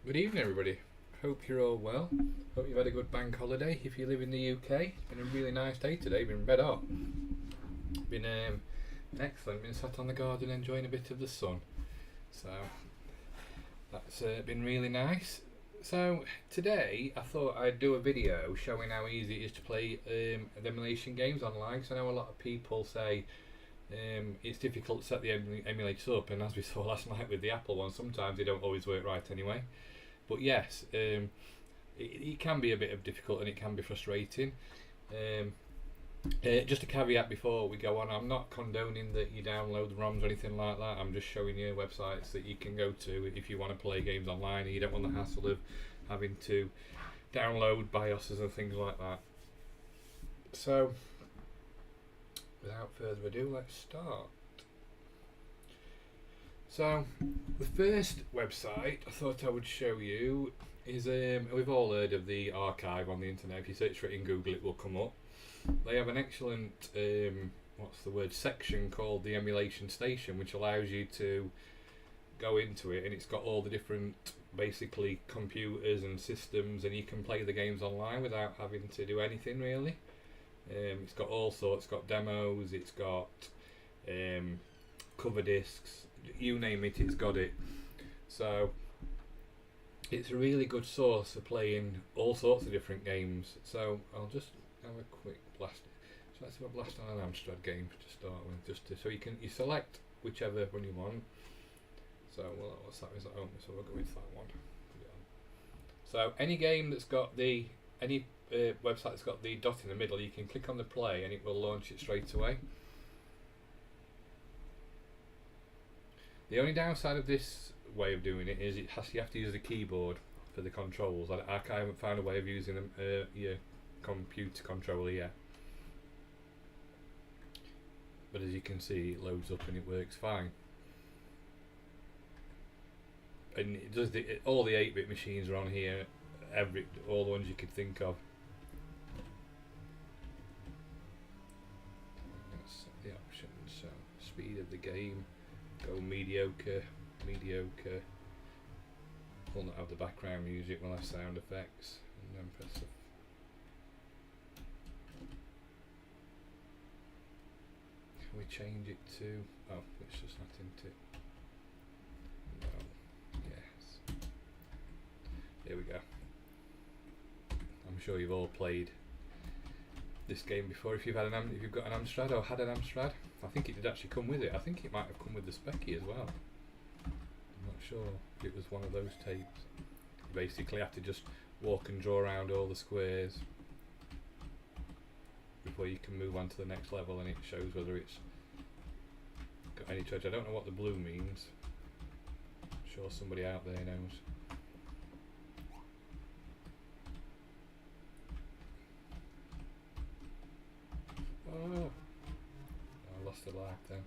Good evening, everybody. Hope you're all well. Hope you've had a good bank holiday. If you live in the UK, it's been a really nice day today. Been red hot. Been excellent. Been sat on the garden enjoying a bit of the sun. So that's been really nice. So today I thought I'd do a video showing how easy it is to play emulation games online. So I know a lot of people say it's difficult to set the emulators up, and as we saw last night with the Apple one, sometimes they don't always work right anyway. But yes, it can be a bit of difficult and it can be frustrating. Just a caveat before we go on, I'm not condoning that you download the ROMs or anything like that. I'm just showing you websites that you can go to if you want to play games online and you don't want the hassle of having to download BIOSes and things like that. So without further ado, let's start. So the first website I thought I would show you is, we've all heard of the archive on the internet. If you search for it in Google, it will come up. They have an excellent section called the Emulation Station, which allows you to go into it, and it's got all the different basically computers and systems, and you can play the games online without having to do anything really. It's got all sorts. It's got demos, it's got cover discs, you name it, it's got it. So it's a really good source for playing all sorts of different games. So I'll just have a quick blast. So let's have a blast on an Amstrad game to start with, so you select whichever one you want. So what's that? Is that open? So we'll go with that one. So any game that's got the website that's got the dot in the middle, you can click on the play and it will launch it straight away. The only downside of this way of doing it is you have to use the keyboard for the controls. I haven't found a way of using your computer controller yet. But as you can see, it loads up and it works fine. And it does all the 8-bit machines are on here, all the ones you could think of. Let's set the options. So speed of the game. Go mediocre. We'll not have the background music, we'll have sound effects, and then press the can we change it to, oh, it's just not into it. No, yes. There we go. I'm sure you've all played this game before if you've got an Amstrad or had an Amstrad. I think it did actually come with it. I think it might have come with the Specky as well. I'm not sure if it was one of those tapes. You basically have to just walk and draw around all the squares before you can move on to the next level, and it shows whether it's got any treasure. I don't know what the blue means. I'm sure somebody out there knows. Oh, I lost a life then.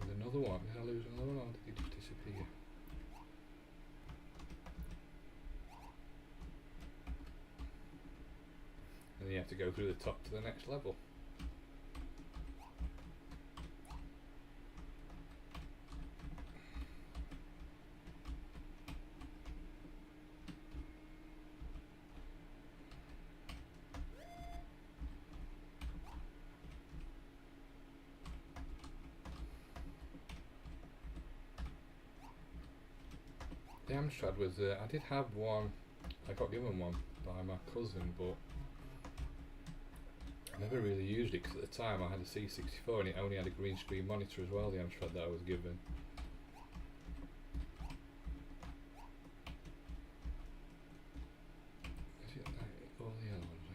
And another one. Did I lose another one, or did he just disappear? And then you have to go through the top to the next level. The Amstrad was, I did have one, I got given one by my cousin, but I never really used it because at the time I had a C64 and it only had a green screen monitor as well, the Amstrad that I was given. Is it all the other ones?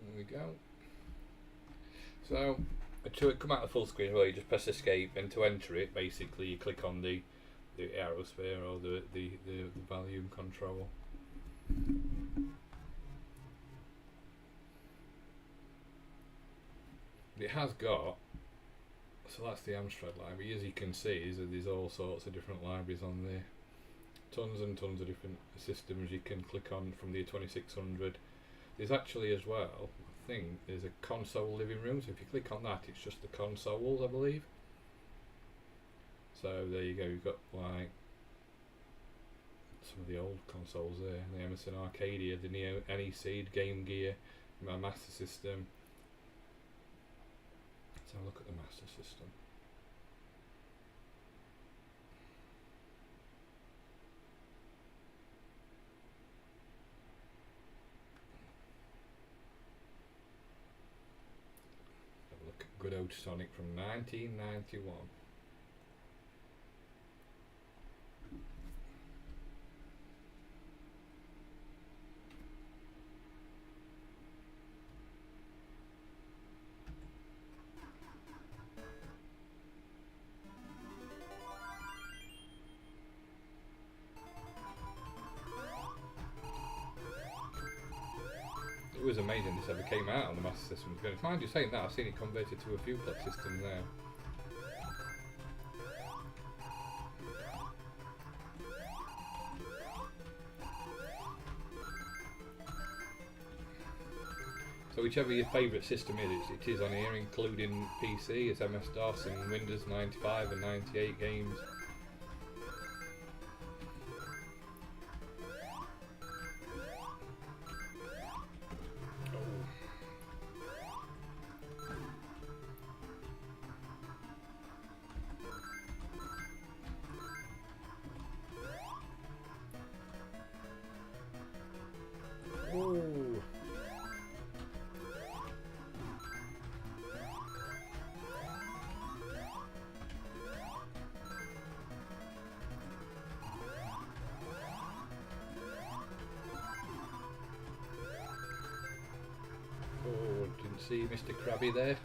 There we go. So to come out of the full screen, well, you just press escape, and to enter it, basically you click on the aerosphere or the volume control. It has got, so that's the Amstrad library. As you can see, there's all sorts of different libraries on there. Tons and tons of different systems you can click on, from the 2600 There's actually as well, I think, there's a console living room, so if you click on that, it's just the consoles, I believe. So there you go, you've got like some of the old consoles there, the Emerson Arcadia, the Neo NEC, the Game Gear, my Master System. Let's have a look at the Master System. Have a look at good old Sonic from 1991. It was amazing this ever came out on the Master System. Mind you saying that, I've seen it converted to a few plot systems now. So whichever your favourite system is, it is on here, including PC, it's MS-DOS and Windows 95 and 98 games. Oh. Oh, didn't see Mr. Krabby there.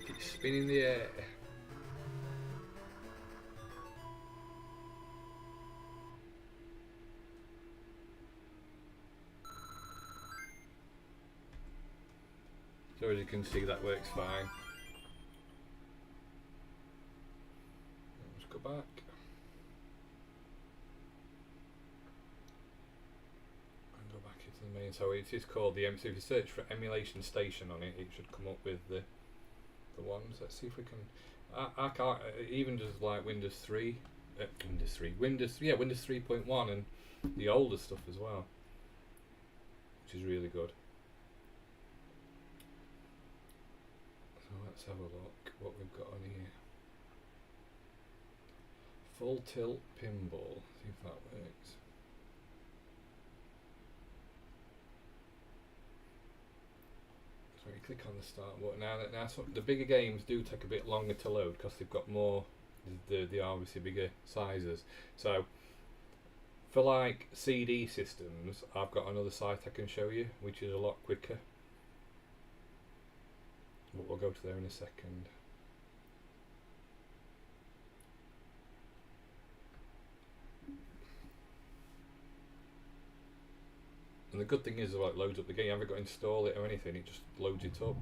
It's spinning the air. So as you can see, that works fine. Let's go back. And go back into the main. So it is called the so if you search for Emulation Station on it, it should come up with the ones. Let's see if we can. I can't even just like Windows 3, Windows 3.1 and the older stuff as well, which is really good. So let's have a look what we've got on here. Full tilt pinball. See if that works. So you click on the start button. Now the bigger games do take a bit longer to load because they've got more. They are obviously bigger sizes. So for like CD systems, I've got another site I can show you, which is a lot quicker. But we'll go to there in a second. And the good thing is, it loads up the game. You haven't got to install it or anything, it just loads it up.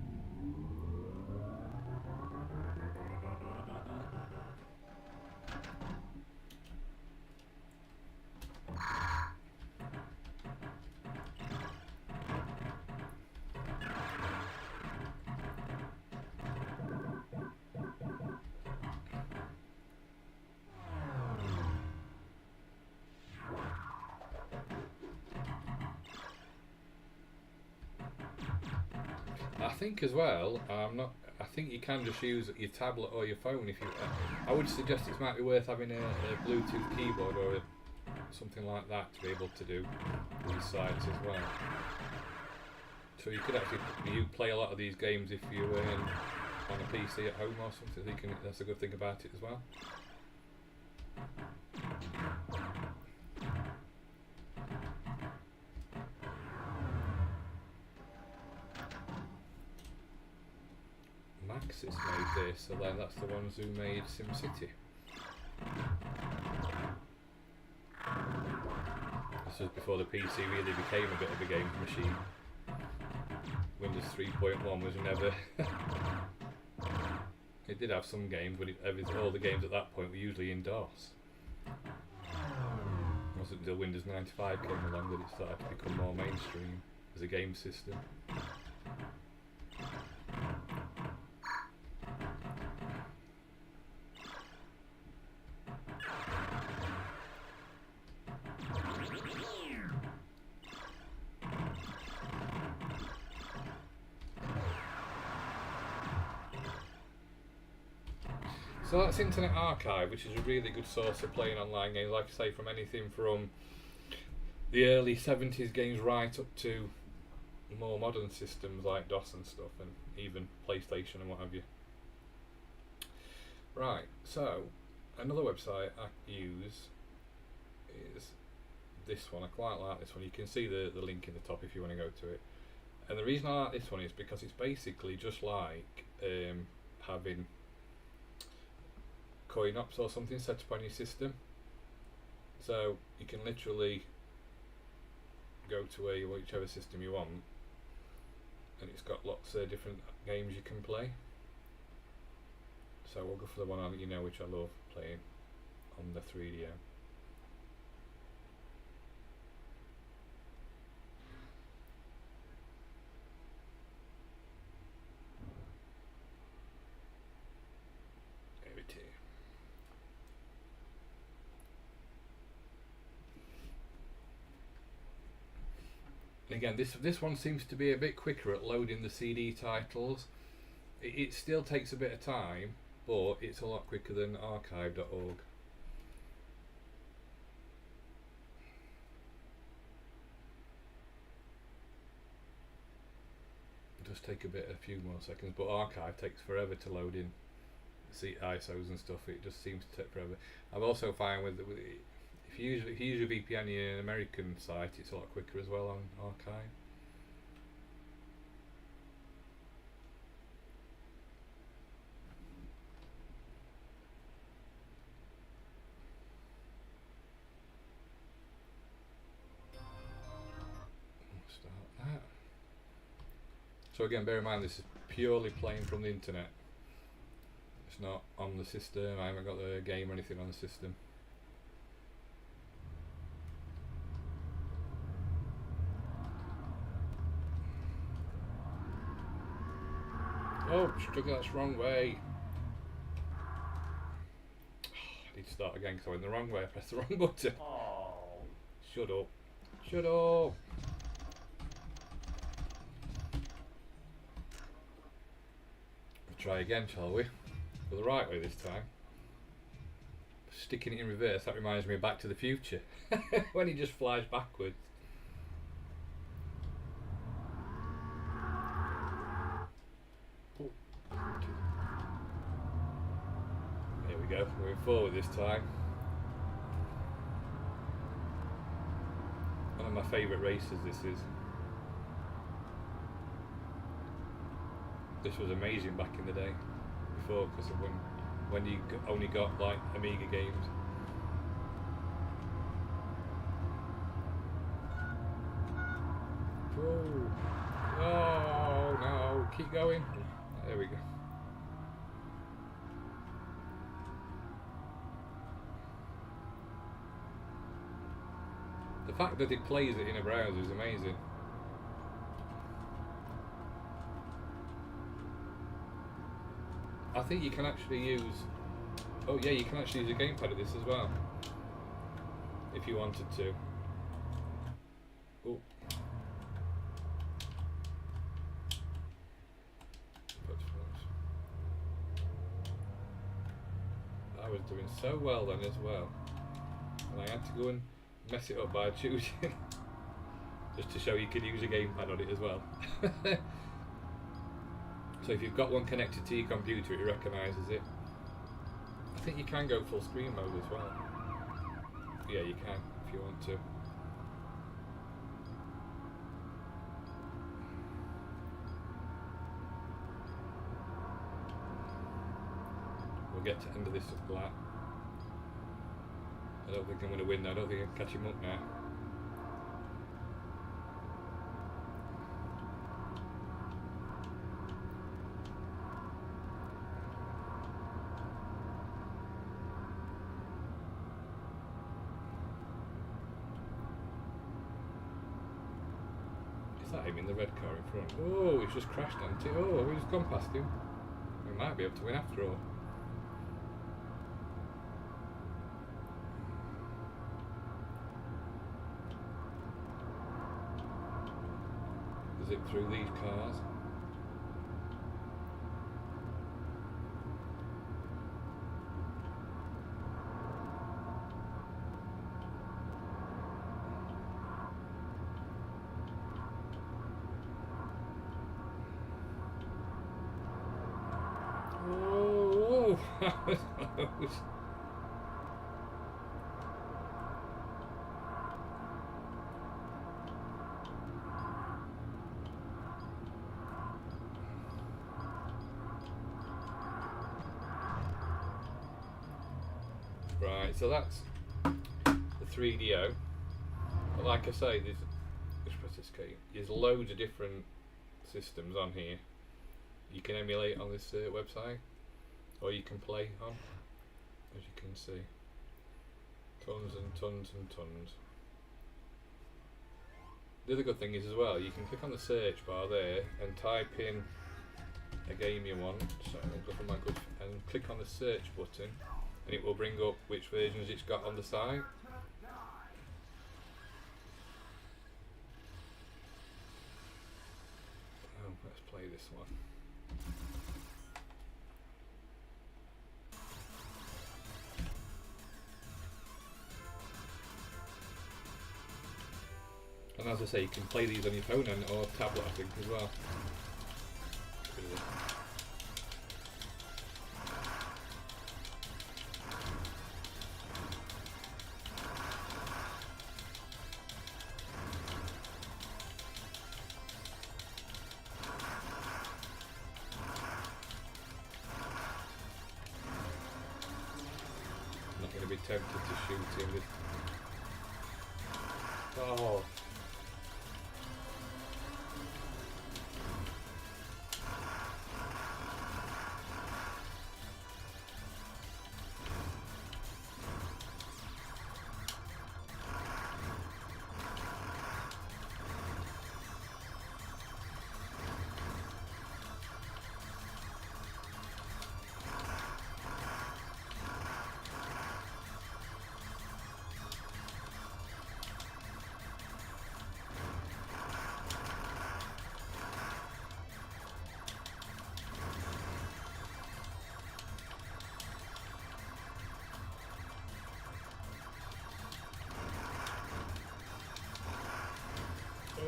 I think as well, I think you can just use your tablet or your phone if you. I would suggest it might be worth having a Bluetooth keyboard or something like that to be able to do these sites as well. So you could actually play a lot of these games if you were on a PC at home or something. That's a good thing about it as well. Maxis made this, so then that's the ones who made SimCity. This was before the PC really became a bit of a game machine. Windows 3.1 was never. It did have some games, but all the games at that point were usually in DOS. It wasn't until Windows 95 came along that it started to become more mainstream as a game system. So that's Internet Archive, which is a really good source of playing online games, like I say, from anything from the early 70s games right up to more modern systems like DOS and stuff, and even PlayStation and what have you. Right, so another website I use is this one. I quite like this one. You can see the link in the top if you want to go to it. And the reason I like this one is because it's basically just like having coin ops or something set up on your system. So you can literally go to whichever system you want, and it's got lots of different games you can play. So we'll go for the one I'll let you know, which I love playing on the 3DO. Again, this one seems to be a bit quicker at loading the CD titles. It still takes a bit of time, but it's a lot quicker than archive.org. It does take a few more seconds, but archive takes forever to load in. See ISOs and stuff, it just seems to take forever. I've also found with if you use a VPN in an American site, it's a lot quicker as well on archive. Start that. So again, bear in mind this is purely playing from the internet. It's not on the system. I haven't got the game or anything on the system. Oh, that's the wrong way. I need to start again because I went the wrong way. I pressed the wrong button. Oh. Shut up. Shut up. We'll try again, shall we? Go the right way this time. Sticking it in reverse, that reminds me of Back to the Future. When he just flies backwards. Here we go, moving forward this time. One of my favourite races this is. This was amazing back in the day, before, because of when you only got like Amiga games. Oh, oh no, keep going. There we go. The fact that it plays it in a browser is amazing. I think you can actually use... Oh yeah, you can actually use a gamepad of this as well, if you wanted to. Oh. I was doing so well then as well, and I had to go and mess it up by choosing just to show you could use a gamepad on it as well. So if you've got one connected to your computer, it recognises it. I think you can go full screen mode as well. Yeah, you can if you want to. We'll get to the end of this lap. I don't think I'm going to win now. I don't think I can catch him up now. that him in the red car in front? Oh, he's just crashed, hasn't he? Oh, we've just gone past him. We might be able to win after all. Zip through these cars. Oh, that was close. Right, so that's the 3DO. But like I say, there's loads of different systems on here. You can emulate on this website, or you can play on, as you can see. Tons and tons and tons. The other good thing is as well, you can click on the search bar there and type in a game you want. So I'll go for my good and click on the search button, and it will bring up which versions it's got on the site. Oh, let's play this one. And as I say, you can play these on your phone and or tablet, I think, as well. I'm not going to be tempted to shoot him. Oh.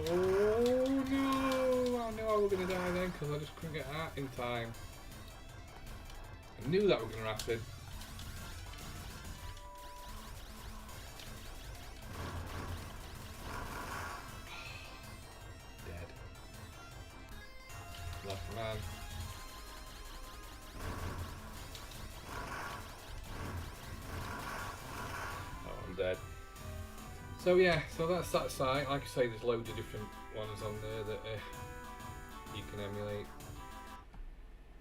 Oh no! I knew I was going to die then because I just couldn't get out in time. I knew that was going to happen. Dead. Left man. Oh, I'm dead. So yeah, so that's that site. Like I say, there's loads of different ones on there that you can emulate.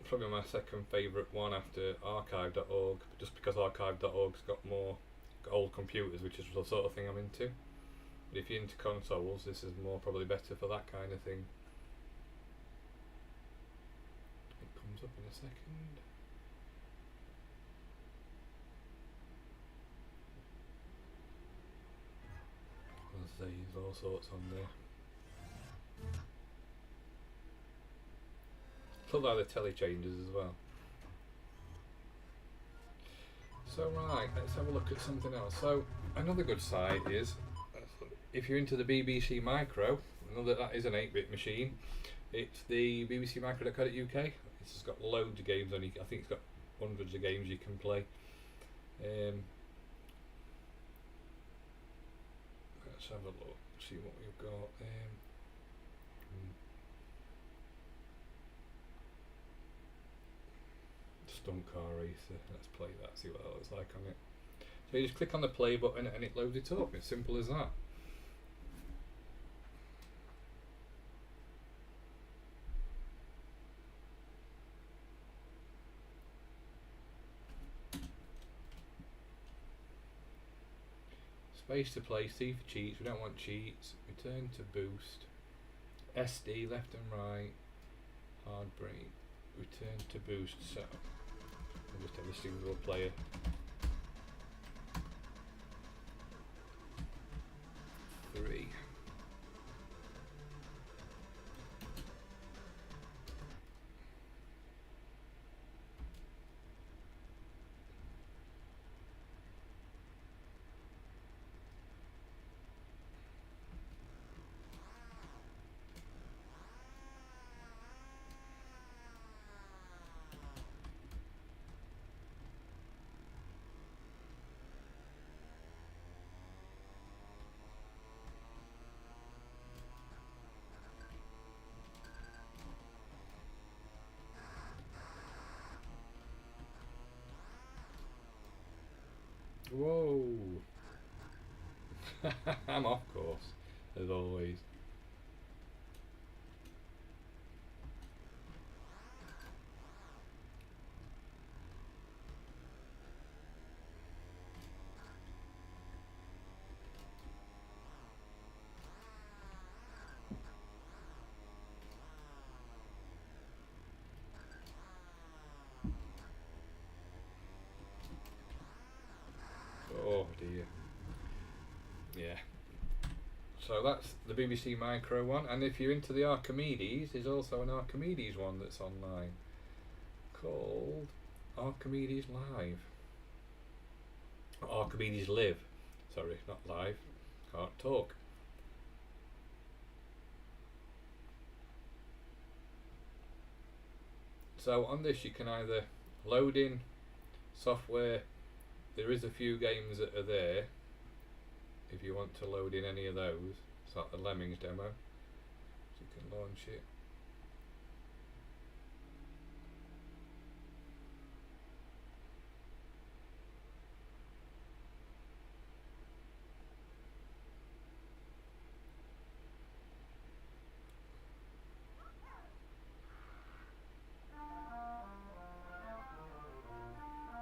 Probably my second favourite one after archive.org, just because archive.org's got more old computers, which is the sort of thing I'm into. But if you're into consoles, this is more probably better for that kind of thing. It comes up in a second. There's all sorts on there. Look like the telly changes as well. So right, let's have a look at something else. So another good site is, if you're into the BBC Micro, that is an 8-bit machine. It's the bbcmicro.co.uk. It's got loads of games on it. I think it's got hundreds of games you can play. Let's have a look, see what we've got. Stunt car racer. Let's play that, see what that looks like on it. So you just click on the play button and it loads it up. It's simple as that. Space to play, C for cheats, we don't want cheats, return to boost, SD, left and right, hard break, return to boost. So I'll just have a single player. Three. Whoa! I'm off course, as always. Oh dear. Yeah. So that's the BBC Micro one, and if you're into the Archimedes, there's also an Archimedes one that's online called Archimedes Live. Or Archimedes Live. Sorry, not live. Can't talk. So on this you can either load in software. There is a few games that are there if you want to load in any of those. It's like the Lemmings demo, so you can launch it.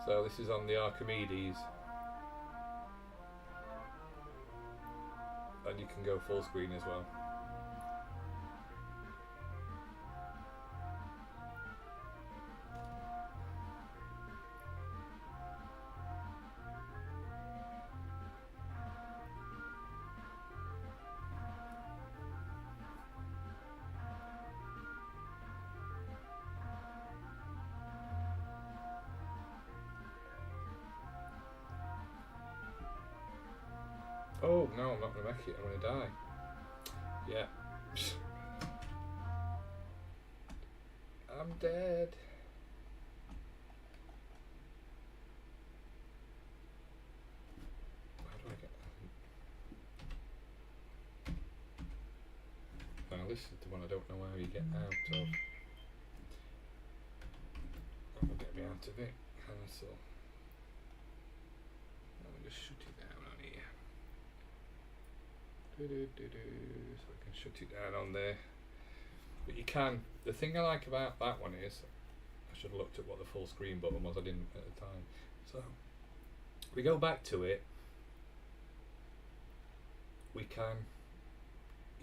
So this is on the Archimedes, and you can go full screen as well. Oh no, I'm not going to make it, I'm going to die. Yeah. I'm dead. How do I get... Now this is the one I don't know how you get out of. That'll get me out of it. Cancel. I'll just shut it down on here. So I can shut it down on there. But you can, the thing I like about that one is, I should have looked at what the full screen button was, I didn't at the time. So, we go back to it, you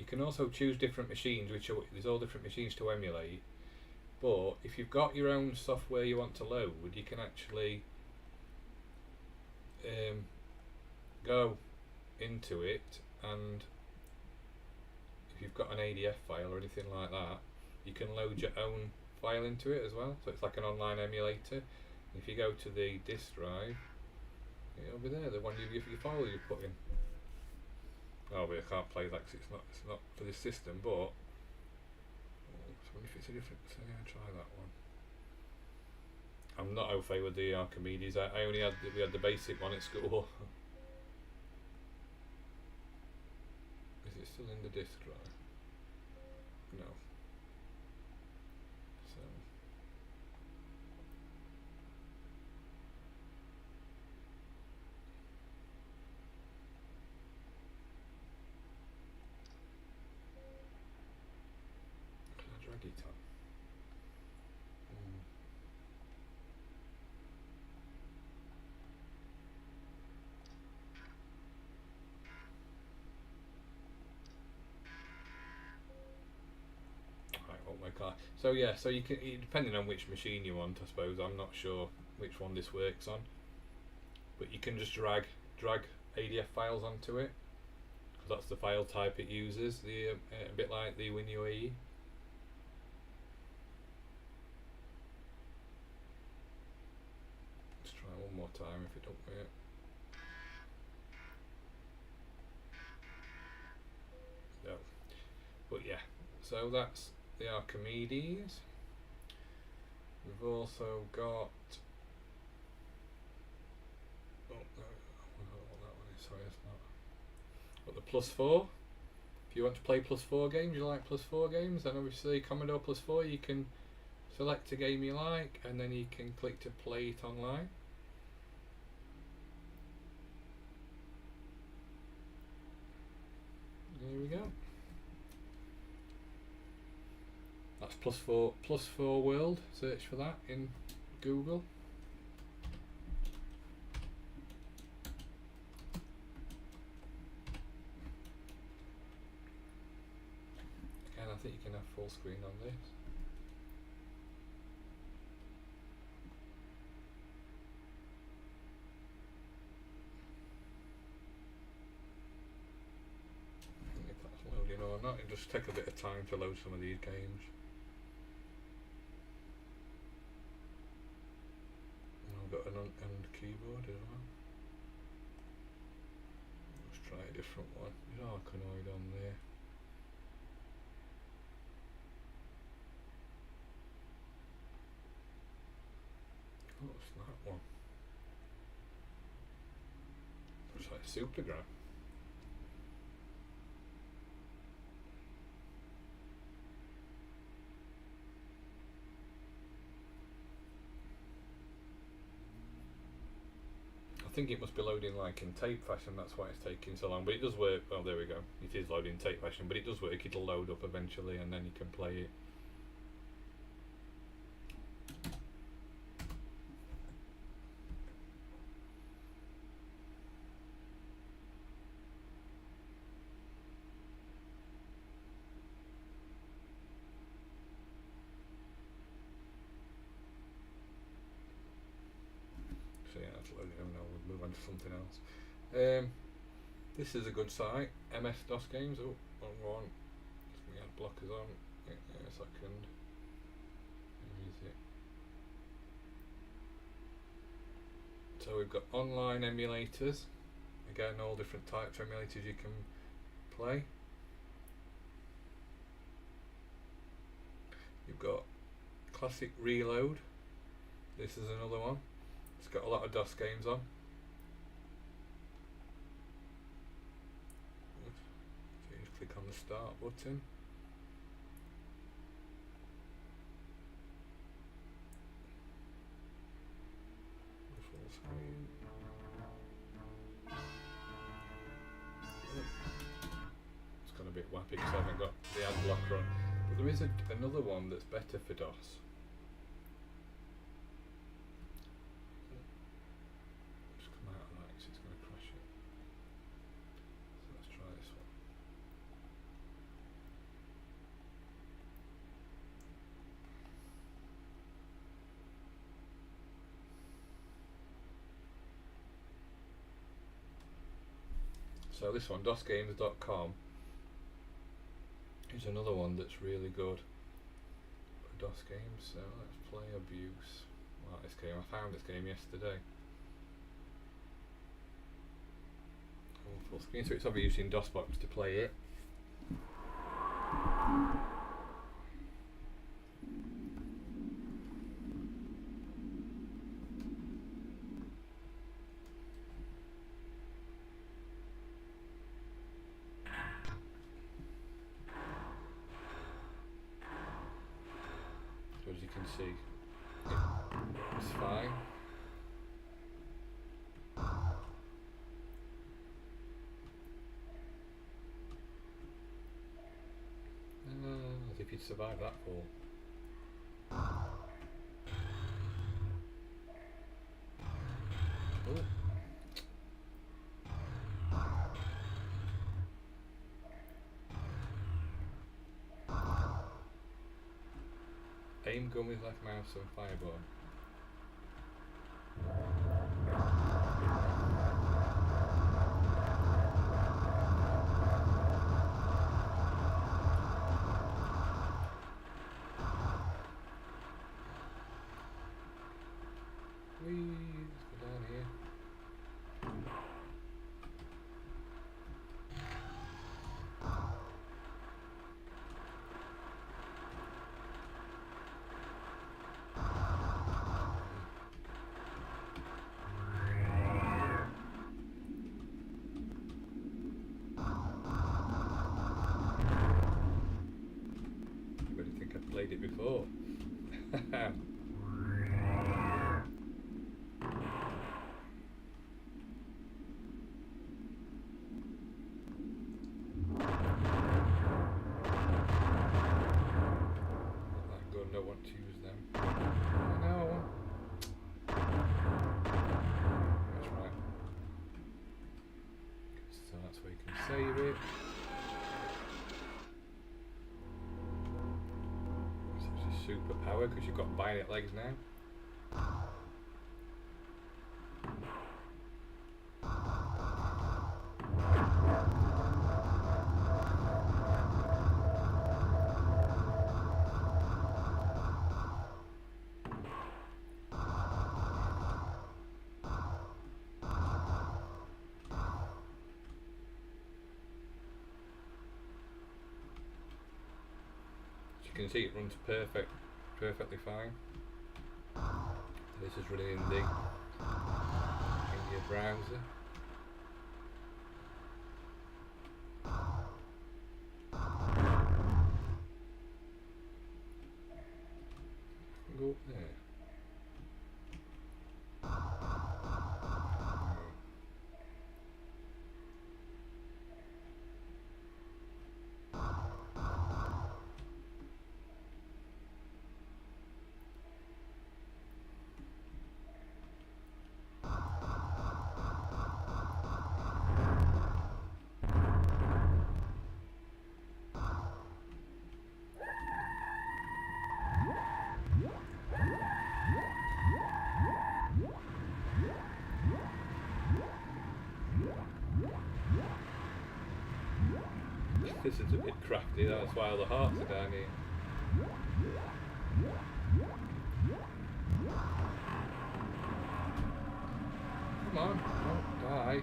can also choose different machines, which are, there's all different machines to emulate, but if you've got your own software you want to load, you can actually go into it, and if you've got an ADF file or anything like that, you can load your own file into it as well. So it's like an online emulator. If you go to the disk drive, it'll be there, the one your file you put in. Oh, but I can't play that because it's not for this system. But I wonder if it's a different. So yeah, try that one. I'm not au fait with the Archimedes. I only had we had the basic one at school. Is it still in the disk drive? No. So. Can I drag it on? my car. So yeah, so you can, depending on which machine you want, I suppose. I'm not sure which one this works on, but you can just drag ADF files onto it, because that's the file type it uses. The a bit like the WinUAE. Let's try one more time if it don't work. No, but yeah. So that's the Archimedes. We've also got. Oh, no, I don't know what that one is. Sorry, it's not. But the +4. If you want to play +4 games, you like +4 games, then obviously Commodore +4, you can select a game you like, and then you can click to play it online. There we go. That's +4 World. Search for that in Google. Again, I think you can have full screen on this. If that's loading or not, it does take a bit of time to load some of these games. Got an and keyboard as well. Let's try a different one. There's Arkanoid on there. What's that one? Looks like a Supergram. I think it must be loading like in tape fashion, that's why it's taking so long, but it does work. Well, there we go, it is loading in tape fashion, but it does work. It'll load up eventually and then you can play it. So yeah, that's loading. Now we'll move on to something else. This is a good site, MS-DOS games. Oh, wrong one. We had blockers on. Wait a second. Where is it? So we've got online emulators. Again, all different types of emulators you can play. You've got Classic Reload. This is another one. It's got a lot of DOS games on. So you just click on the start button. Full screen. It's gone a bit wappy because I haven't got the ad blocker on. But there is another one that's better for DOS. So this one, dosgames.com, is another one that's really good for DOS games. So let's play Abuse. Wow, this game, I found this game yesterday. Full screen, so it's obviously using DOSBox to play it. So as you can see, it's fine. As if you'd survive that fall. Oh. Aim gun with like a mouse and fireball. Let's go down here. I think I've played it before. I want to use them. No. That's right. So that's where you can save it. It's actually superpower because you've got bionic legs now. You can see it runs perfectly fine. This is running in your browser. Go up there. This is a bit crafty, that's why all the hearts are down here. Come on, don't die.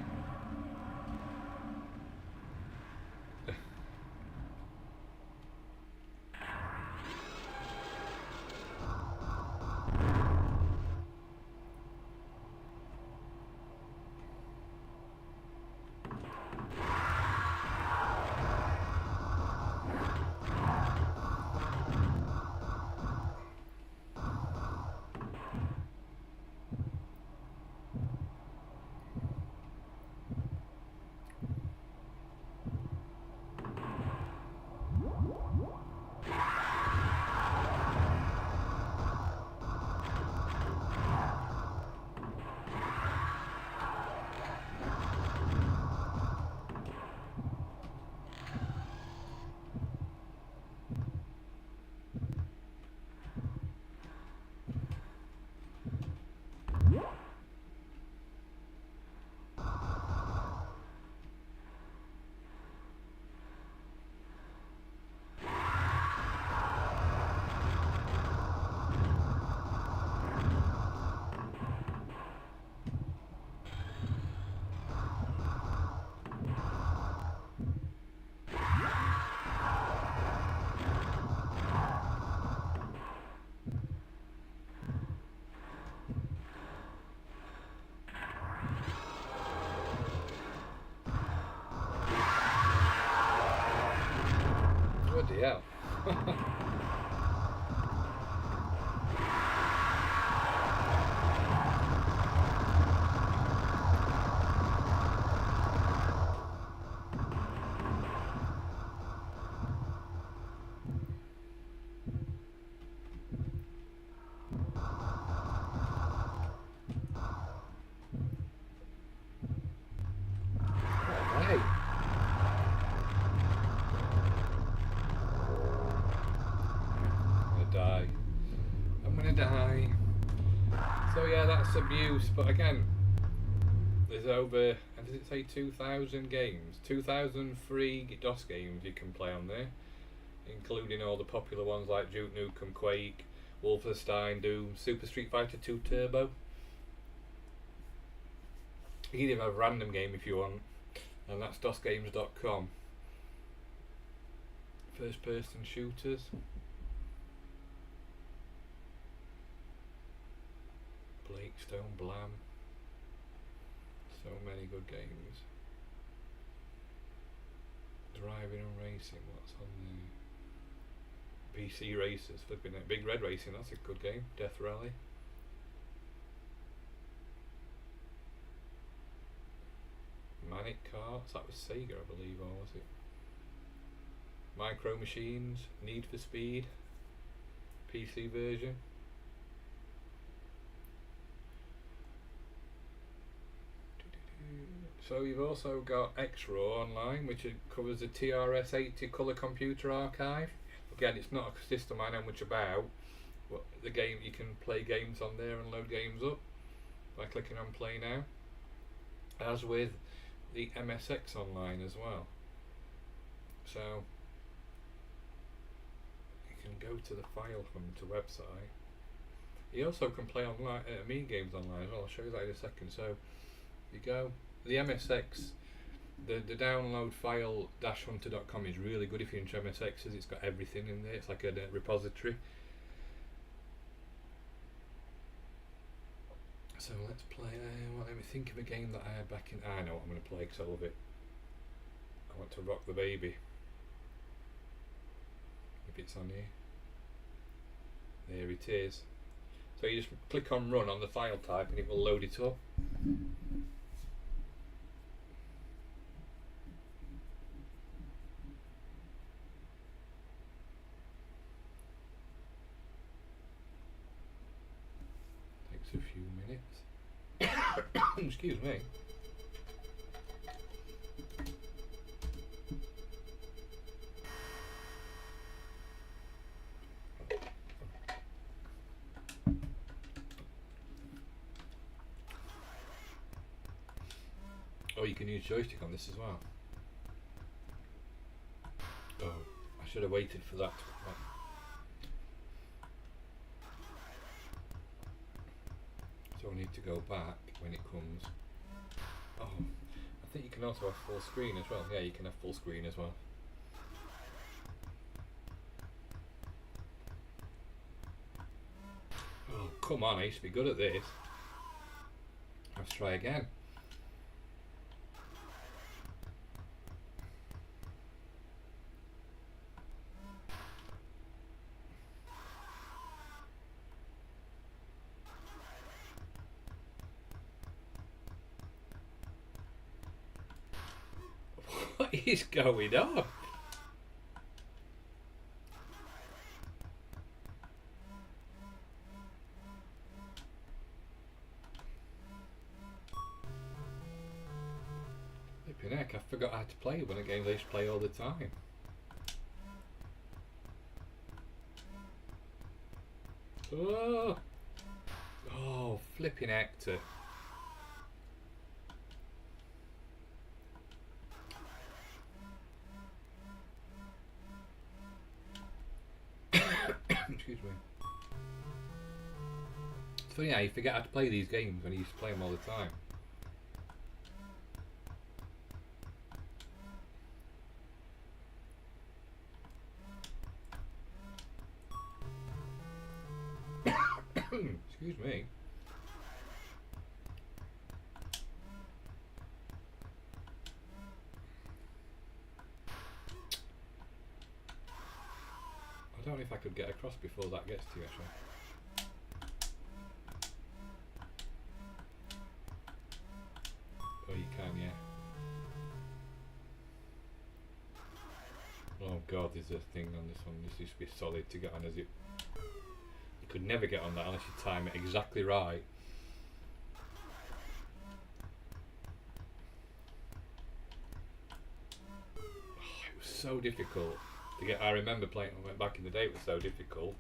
Yeah. So yeah, that's abuse. But again, there's over, and does it say 2,000 games? 2,000 free DOS games you can play on there, including all the popular ones like Duke Nukem, Quake, Wolfenstein, Doom, Super Street Fighter 2 Turbo. You can even have a random game if you want, and that's dosgames.com. First person shooters. Blakestone, Blam. So many good games. Driving and racing, what's on there? PC Racers, flipping it. Big Red Racing, that's a good game. Death Rally. Manic Carts, that was Sega I believe, or was it? Micro Machines, Need for Speed, PC version. So you've also got X-Raw online, which covers the TRS-80 colour computer archive. Again, it's not a system I know much about, but the game, you can play games on there and load games up by clicking on play now, as with the MSX online as well. So you can go to the file hunter website. You also can play online Amiga games online as well. I'll show you that in a second. So you go the MSX, the download file -hunter.com is really good if you're into MSXs. It's got everything in there. It's like a repository. So let's play. Well, let me think of a game that I had back in. I know what I'm going to play because I love it. I want to rock the baby. If it's on here, there it is. So you just click on run on the file type and it will load it up. Takes a few minutes. Excuse me. Oh, you can use joystick on this as well. Oh, I should have waited for that. So I need to go back when it comes. Oh, I think you can also have full screen as well. Yeah, you can have full screen as well. Oh, come on, I used to be good at this. Let's try again. What is going on? Flipping heck, I forgot how to play one of the games I used to play all the time. Oh, oh, flipping Hector. Excuse me. It's funny how you forget how to play these games when you used to play them all the time. Excuse me. I don't know if I could get across before that gets to you actually. Oh, you can, yeah. Oh god, there's a thing on this one. This used to be solid to get on, as it. You could never get on that unless you time it exactly right. Oh, it was so difficult to get. I remember playing back in the day. It was so difficult.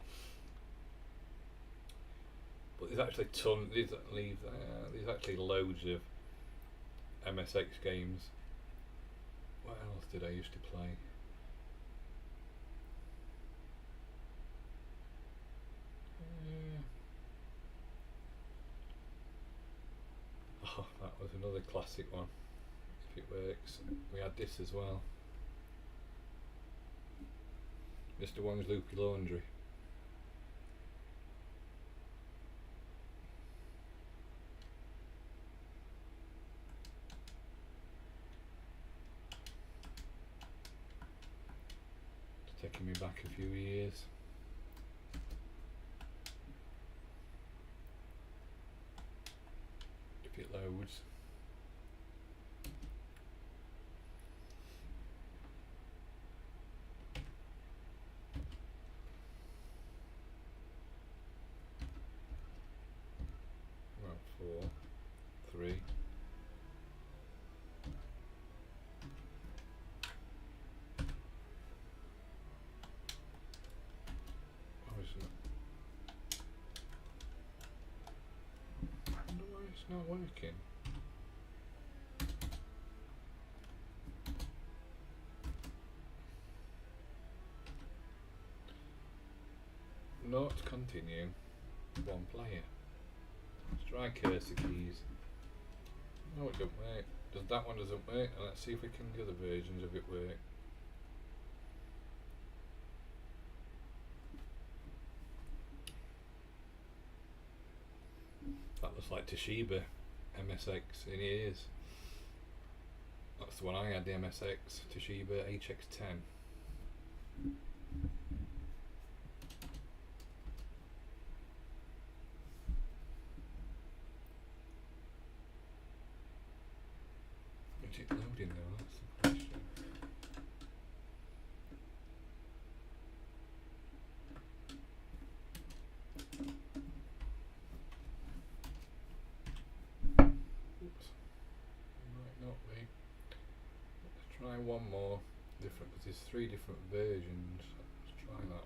But there's actually there's actually loads of MSX games. What else did I used to play? Oh, that was another classic one. If it works, we had this as well. Mr. Wong's Loopy Laundry. It's taking me back a few years. If it loads. Well, 4, 3. Oh, isn't it? I wonder why it's not working. Not continue. One player. Let's try cursor keys. No, it doesn't work. That one doesn't work. Let's see if we can the other versions of it work. That looks like Toshiba MSX in ears. That's the one I had, the MSX Toshiba HX10. Is it loading now? That's the question. Oops. Might not be. Let's try one more different, because there's 3 different versions. Let's try that one.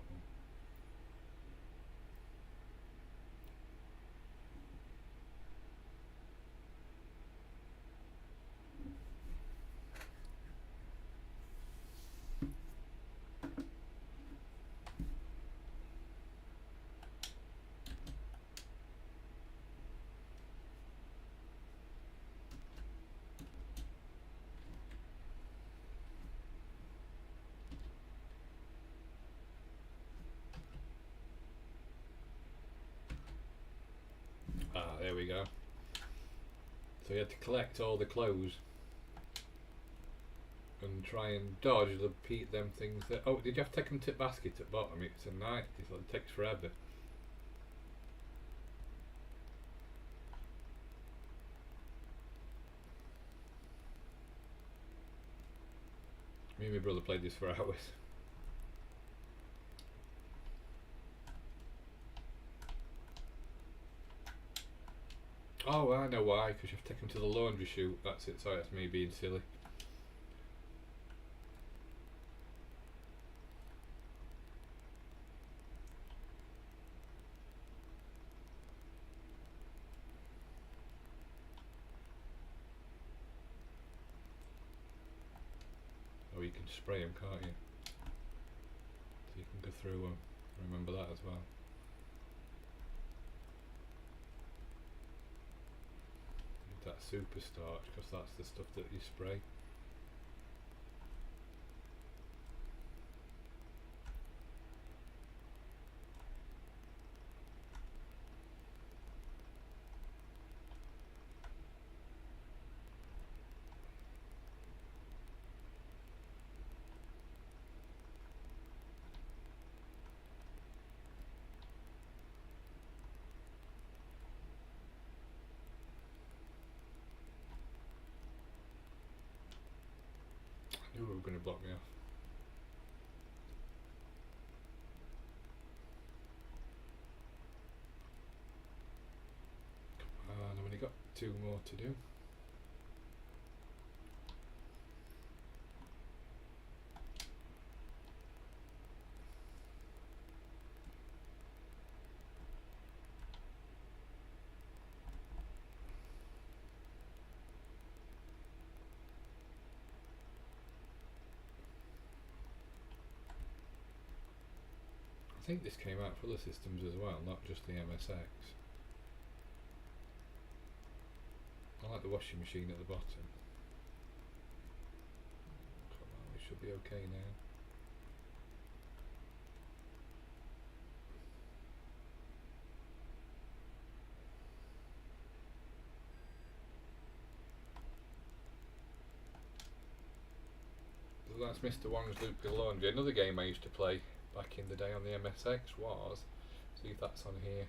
Ah, there we go. So you had to collect all the clothes and try and dodge them things that... Oh, did you have to take them to the basket at the bottom? It's a night, it takes forever. Me and my brother played this for hours. Oh, I know why, because you have to take them to the laundry chute. That's it, sorry, that's me being silly. Oh, you can spray them, can't you? So you can go through them. Remember that as well. That super starch, because that's the stuff that you spray. I knew they were going to block me off. I've only got 2 more to do. I think this came out for other systems as well, not just the MSX. I like the washing machine at the bottom. Come on, we should be okay now. So that's Mr. Wong's Looping Laundry. Another game I used to play back in the day on the MSX was, see if that's on here.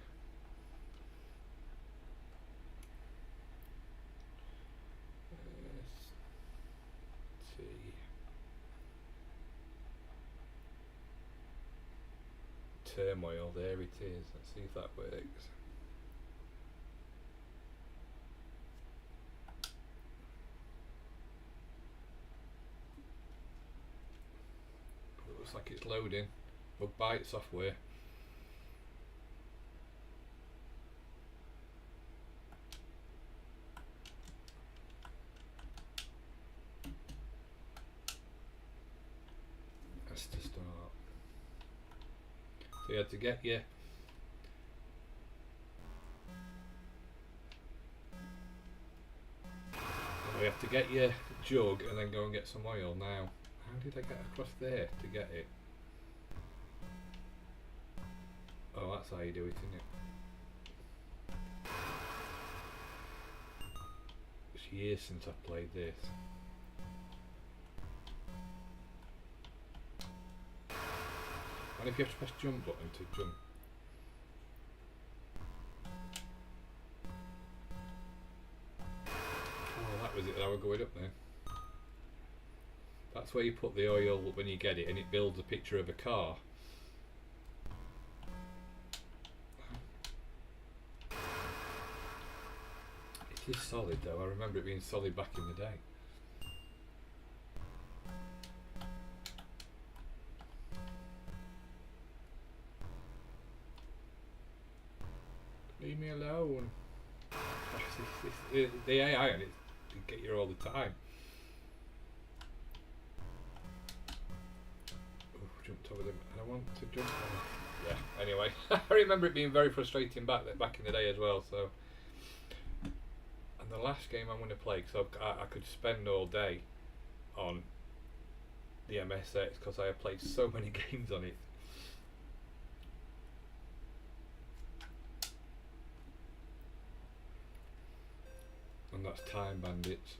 Turmoil, there it is. Let's see if that works. It looks like it's loading. Bug Byte software. That's to start. So you had to get your jug and then go and get some oil. Now, how did I get across there to get it? Oh, that's how you do it, isn't it? It's years since I've played this. And if you have to press jump button to jump. Oh, that was it, that was going up there. That's where you put the oil when you get it, and it builds a picture of a car. It is solid though, I remember it being solid back in the day. Leave me alone. The AI on it get you all the time. Oh, jumped over them. I don't want to jump on. Yeah. Anyway, I remember it being very frustrating back in the day as well. So, and the last game I'm going to play, because I could spend all day on the MSX because I have played so many games on it. And that's Time Bandits.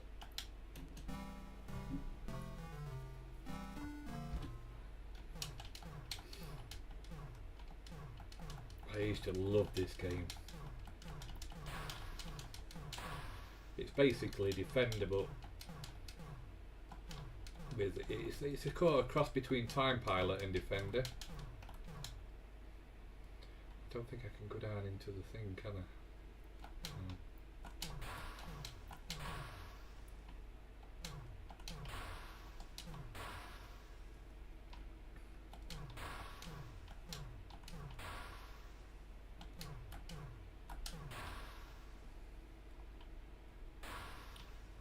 I used to love this game. It's basically Defender, but with it's a cross between Time Pilot and Defender. I don't think I can go down into the thing, can I? No.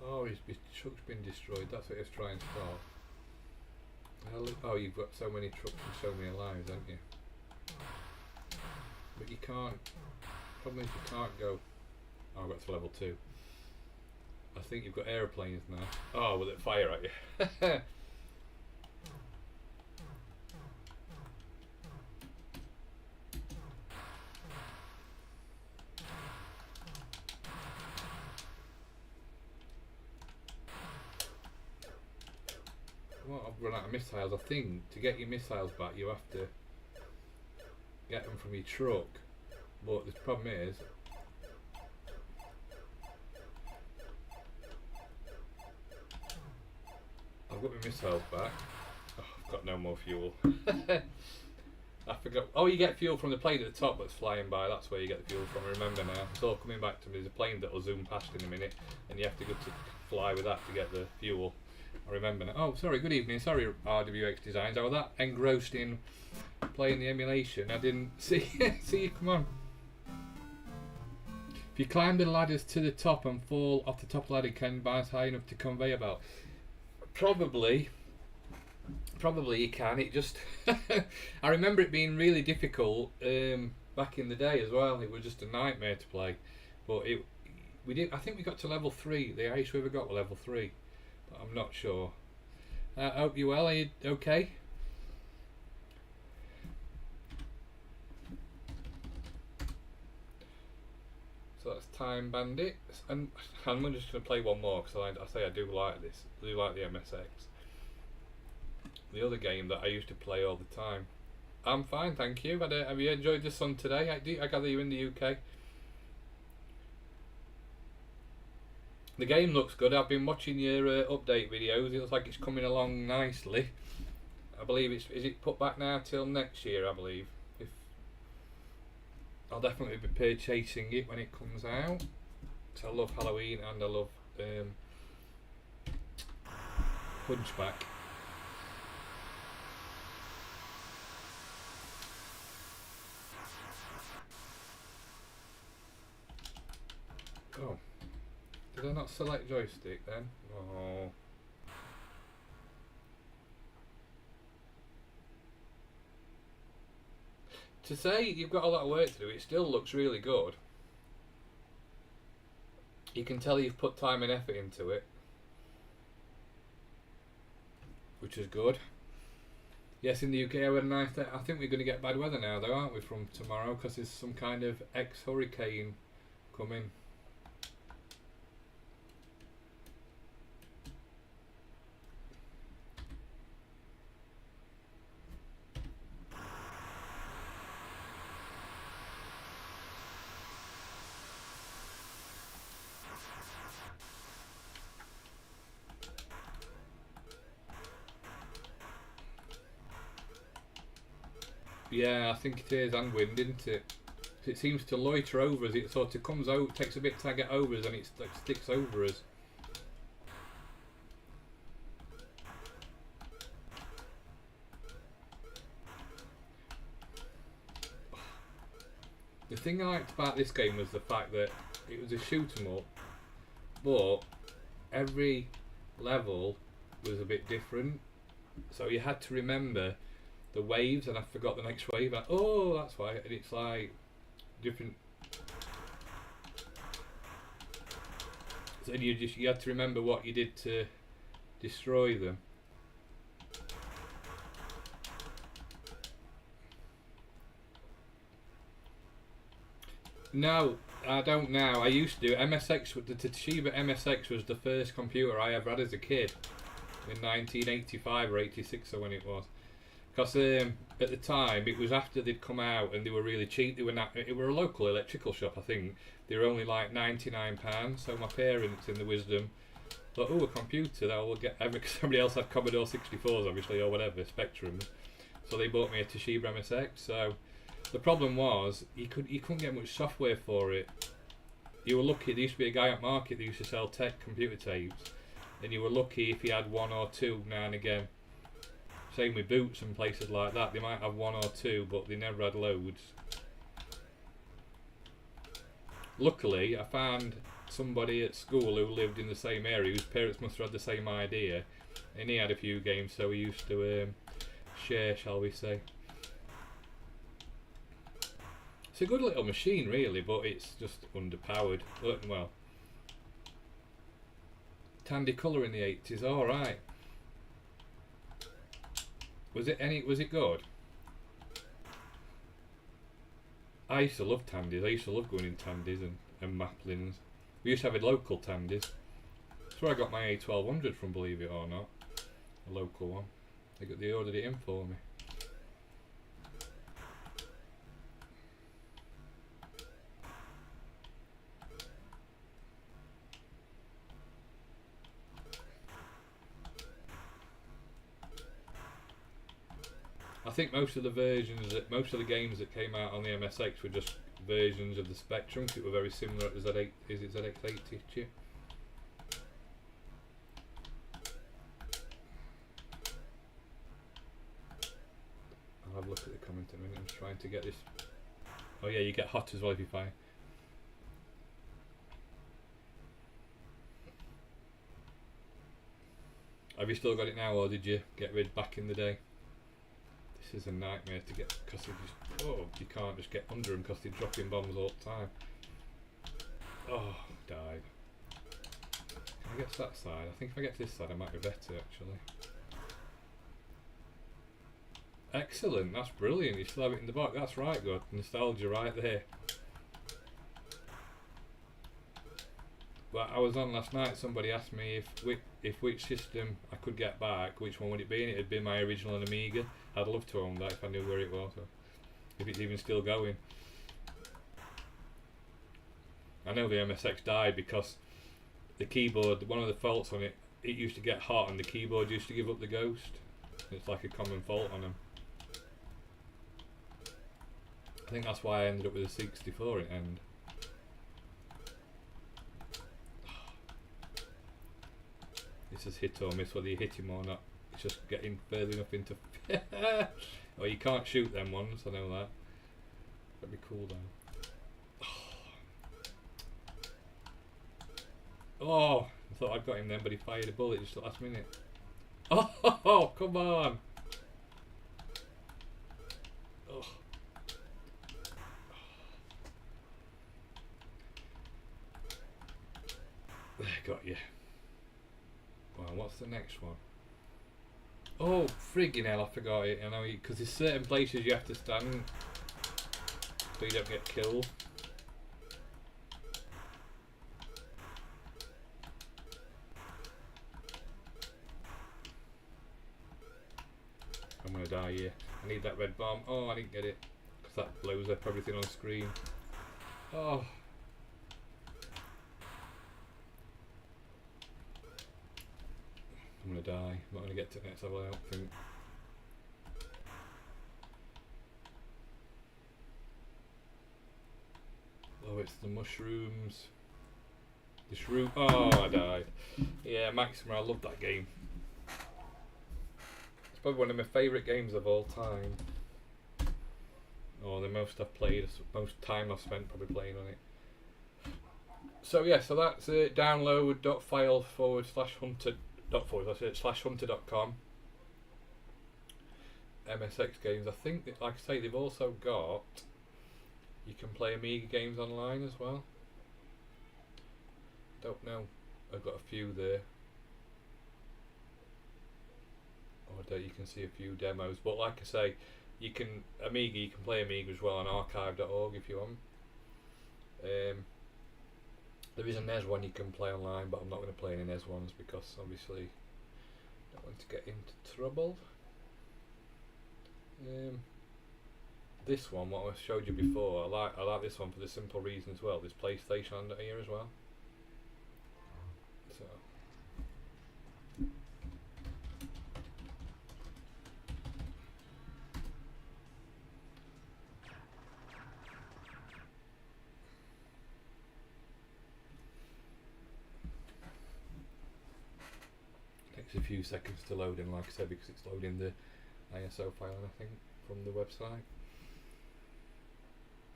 Oh, his truck's been destroyed. That's what he was trying to stop. Oh, you've got so many trucks and so many lives, haven't you? But you can't. Problem is you can't go. Oh, I got to level 2. I think you've got aeroplanes now. Oh, will it fire at you? Well, I've run out of missiles. I think to get your missiles back you have to get them from your truck, but the problem is I've got my missiles back. Oh, I've got no more fuel. I forgot. Oh, you get fuel from the plane at the top that's flying by. That's where you get the fuel from. I remember now. It's all coming back to me. There's a plane that will zoom past in a minute and you have to go to fly with that to get the fuel. I remember now. Oh, sorry, good evening. Sorry, RWX Designs. I was that engrossed in playing the emulation. I didn't see you, come on. If you climb the ladders to the top and fall off the top ladder, can you bounce high enough to conveyor belt? Probably. Probably you can. It just I remember it being really difficult back in the day as well. It was just a nightmare to play. But we did. I think we got to level 3. The highest we ever got was level 3, but I'm not sure. I hope you well. Are you okay? So that's Time Bandits, and I'm just going to play one more because I say I do like this. I do like the MSX. The other game that I used to play all the time. I'm fine, thank you. Have you enjoyed the sun today? I gather you're in the UK. The game looks good. I've been watching your update videos. It looks like it's coming along nicely. I believe is it put back now till next year, I believe. If I'll definitely be purchasing it when it comes out. So I love Halloween and I love Hunchback. Oh, did I not select joystick then? Oh. To say you've got a lot of work to do, it still looks really good. You can tell you've put time and effort into it, which is good. Yes, in the UK we had a nice day. I think we're going to get bad weather now though, aren't we, from tomorrow, because there's some kind of ex-hurricane coming. Yeah, I think it is, and wind, isn't it? It seems to loiter over us. It sort of comes out, takes a bit to get over us, and it like sticks over us. The thing I liked about this game was the fact that it was a shoot 'em up, but every level was a bit different. So you had to remember the waves, and I forgot the next wave. Like, oh, that's why. And it's like different. So you had to remember what you did to destroy them. No, I don't now. I used to do MSX. The Toshiba MSX was the first computer I ever had as a kid in 1985 or 86 or when it was. Because at the time it was after they'd come out and they were really cheap. It were a local electrical shop, I think. They were only like £99. So my parents, in the wisdom, thought, oh, a computer that will get. Because somebody else had Commodore 64s, obviously, or whatever, Spectrums. So they bought me a Toshiba MSX. So the problem was you couldn't get much software for it. You were lucky. There used to be a guy at market that used to sell tech computer tapes, and you were lucky if he had one or two now and again. Same with Boots and places like that. They might have one or two, but they never had loads. Luckily, I found somebody at school who lived in the same area, whose parents must have had the same idea, and he had a few games, so we used to share, shall we say. It's a good little machine, really, but it's just underpowered. Well, Tandy Colour in the 80s, alright. Was it good? I used to love Tandies. I used to love going in Tandies and Maplins. We used to have a local Tandies. That's where I got my A1200 from, believe it or not. A local one. They ordered it in for me. I think most of the games that came out on the MSX were just versions of the Spectrum, because it were very similar to Z8. Is it ZX80 chip? I'll have a look at the comment in a minute. I'm just trying to get this. Oh yeah, you get hot as well if you fire. Have you still got it now, or did you get rid back in the day? This is a nightmare to get, because you can't just get under them because they're dropping bombs all the time. Oh, died. Can I get to that side? I think if I get to this side I might be better actually. Excellent, that's brilliant. You still have it in the box. That's right, good. Nostalgia right there. But I was on last night, somebody asked me if which system I could get back, which one would it be, and it would be my original Amiga. I'd love to own that if I knew where it was, or if it's even still going. I know the MSX died because the keyboard, one of the faults on it, it used to get hot and the keyboard used to give up the ghost. It's like a common fault on them. I think that's why I ended up with a 64 in end. This is hit or miss, whether you hit him or not. It's just getting further enough into... Oh, you can't shoot them ones, I know that. That'd be cool though. Oh, I thought I'd got him then, but he fired a bullet just at the last minute. Oh, come on! Oh. There, got you. Well, what's the next one? Oh, friggin' hell, I forgot it. I know, because there's certain places you have to stand so you don't get killed. I'm gonna die here. I need that red bomb. Oh, I didn't get it because that blows up everything on screen. Oh. I'm gonna die. I'm not gonna get to the next level, I don't think. Oh, it's the mushrooms. The shroom. Oh, I died. Yeah, Maxima, I love that game. It's probably one of my favourite games of all time. Or the most I've played, most time I've spent probably playing on it. So yeah, so that's it. Download.file/hunter.com. MSX games. I think that, like I say, they've also got, you can play Amiga games online as well. Don't know. I've got a few there. Or you can see a few demos. But like I say, you can play Amiga as well on archive.org if you want. There is a NES one you can play online, but I'm not going to play any NES ones because obviously I don't want to get into trouble. This one, what I showed you before, I like this one for the simple reason as well. There's PlayStation under here as well. So takes a few seconds to load in, like I said, because it's loading the ISO file, I think, from the website.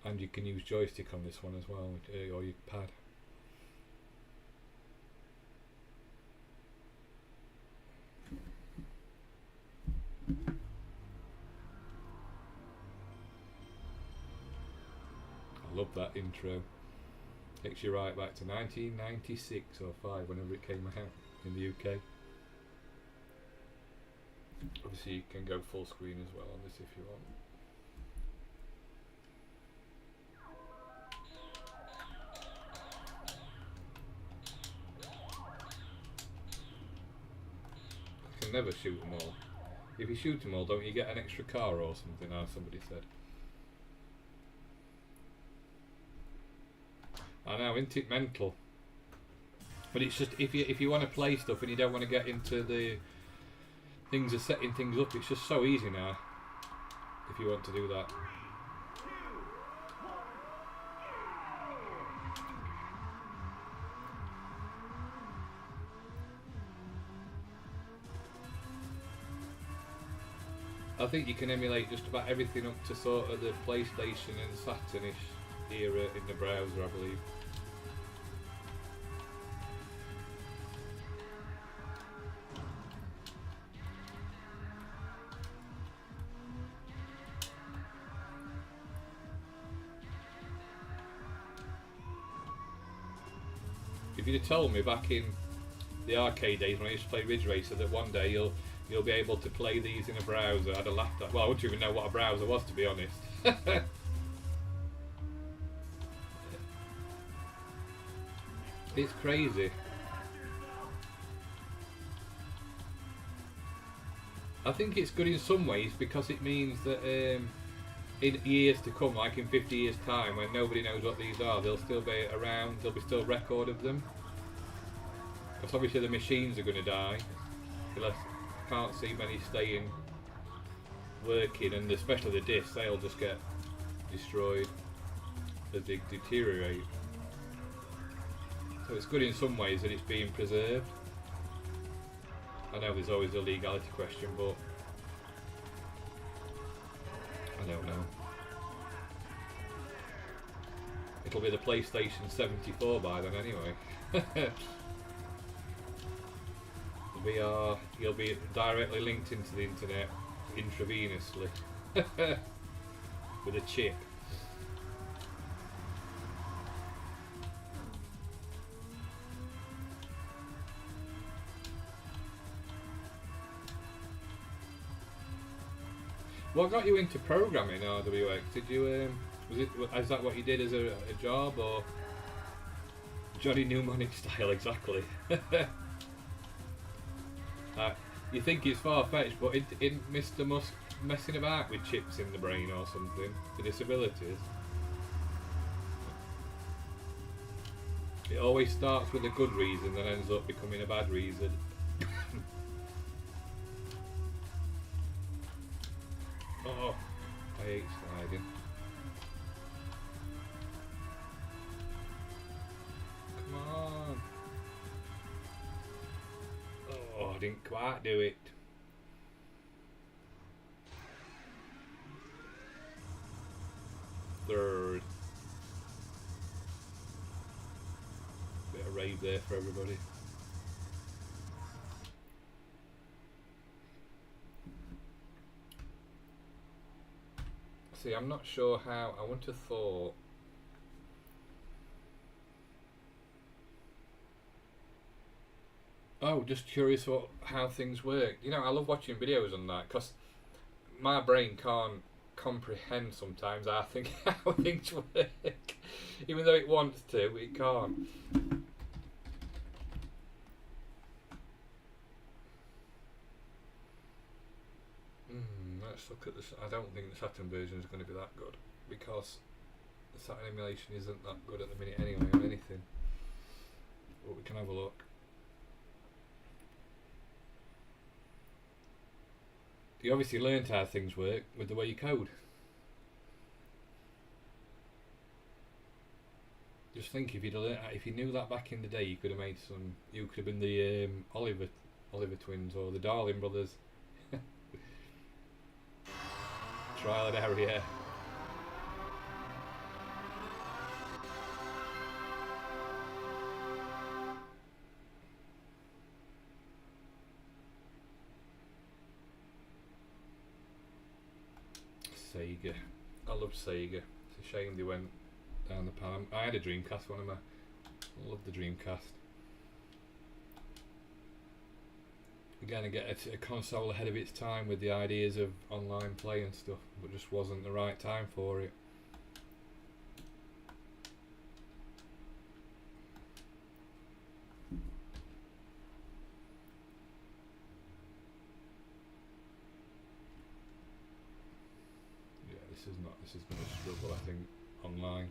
And you can use joystick on this one as well, or your pad. I love that intro. Takes you right back to 1996 or 5, whenever it came out in the UK. Obviously you can go full screen as well on this if you want. You can never shoot them all. If you shoot them all, don't you get an extra car or something, as somebody said. I know, isn't it mental? But it's just, if you want to play stuff and you don't want to get into the things of setting things up, it's just so easy now if you want to do that. I think you can emulate just about everything up to sort of the PlayStation and Saturnish era in the browser, I believe. If you'd have told me back in the arcade days when I used to play Ridge Racer that one day you'll be able to play these in a browser, I'd have laughed at. Well, I wouldn't even know what a browser was, to be honest. It's crazy. I think it's good in some ways because it means that in years to come, like in 50 years time, when nobody knows what these are, they'll still be around, there'll be still record of them. Because obviously the machines are going to die. I can't see many staying working, and especially the discs, they'll just get destroyed as they deteriorate. So it's good in some ways that it's being preserved. I know there's always a legality question, but I don't know. It'll be the PlayStation 74 by then anyway. VR, you'll be directly linked into the internet intravenously with a chip. What got you into programming, RWX? Did you is that what you did as a job, or Johnny Mnemonic style exactly? You think it's far-fetched, but it Mr. Musk messing about with chips in the brain or something for disabilities. It always starts with a good reason, then ends up becoming a bad reason. Oh, I hate sliding. Come on. Oh, I didn't quite do it. Third. Bit of rave there for everybody. See, I'm not sure how. I wouldn't have thought. Oh, just curious how things work. You know, I love watching videos on that because my brain can't comprehend sometimes how things work. Even though it wants to, it can't. Let's look at this. I don't think the Saturn version is going to be that good because the Saturn emulation isn't that good at the minute anyway on anything. But we can have a look. You obviously learned how things work with the way you code. Just think, if you knew that back in the day, you could have made some. You could have been the Oliver twins or the Darling brothers. Trial and error, yeah. Sega. I loved Sega. It's a shame they went down the pan. I had a Dreamcast, I loved the Dreamcast. Again, I get a console ahead of its time with the ideas of online play and stuff, but just wasn't the right time for it. Yeah, this is going to struggle, I think, online.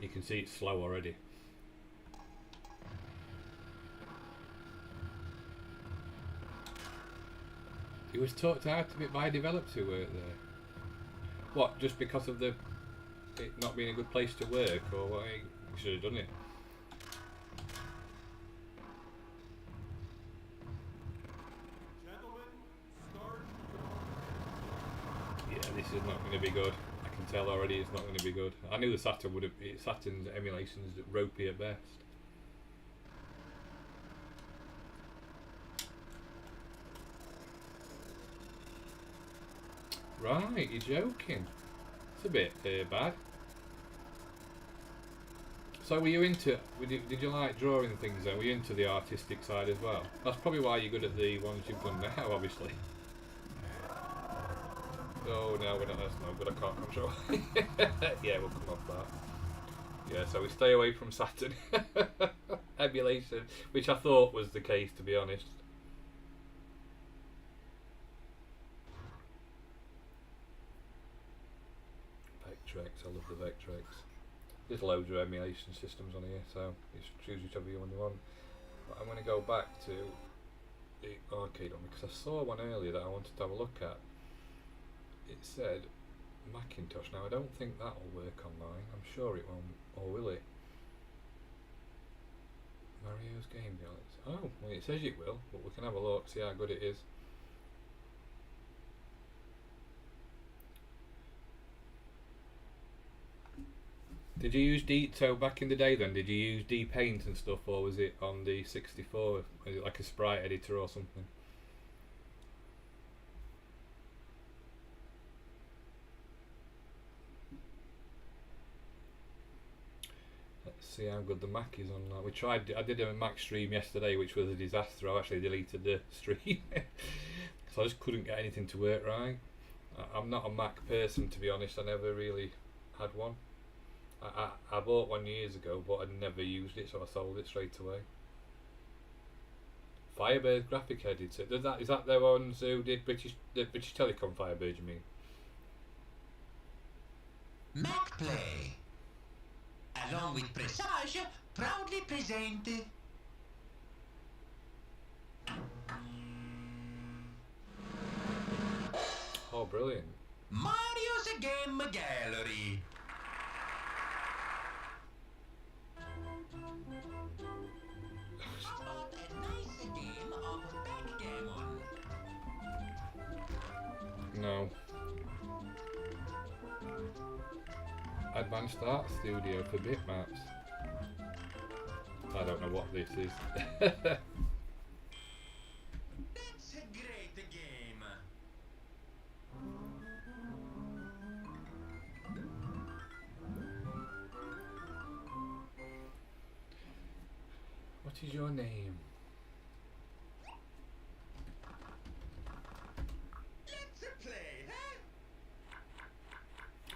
You can see it's slow already. He was taught out of it by developers who work there. What, just because of it not being a good place to work, or what? He should have done it. Yeah, this is not going to be good. I can tell already it's not going to be good. I knew the Saturn would have. Saturn's emulation is ropey at best. Right, you're joking. It's a bit bad. So were you into? Did you like drawing things then? Were you into the artistic side as well? That's probably why you're good at the ones you've done now, obviously. Oh no, we're not. That's no good. I can't control. Yeah, we'll come off that. Yeah, so we stay away from Saturn. Emulation, which I thought was the case, to be honest. Vectrex, I love the Vectrex. There's loads of emulation systems on here, so you choose whichever one you want. But I'm going to go back to the arcade one because I saw one earlier that I wanted to have a look at. It said Macintosh. Now I don't think that'll work online. I'm sure it won't, or will it? Mario's Game Galaxy. Oh, well, it says it will, but we can have a look, see how good it is. Did you use so back in the day then, did you use D-Paint and stuff, or was it on the 64? Was it like a sprite editor or something? Let's see how good the Mac is on that. We tried, I did a Mac stream yesterday, which was a disaster. I actually deleted the stream. So I just couldn't get anything to work right. I'm not a Mac person, to be honest. I never really had one. I bought one years ago, but I'd never used it, so I sold it straight away. Firebird graphic editor. Is that the ones who did the British Telecom Firebird, you mean? Mac Play, along with Presage, proudly present Oh, brilliant. Mario's Game Gallery. How about a nice game of backgammon? No. Advanced Art Studio for bitmaps. I don't know what this is. That's a great game. What is your name? Let's play, huh?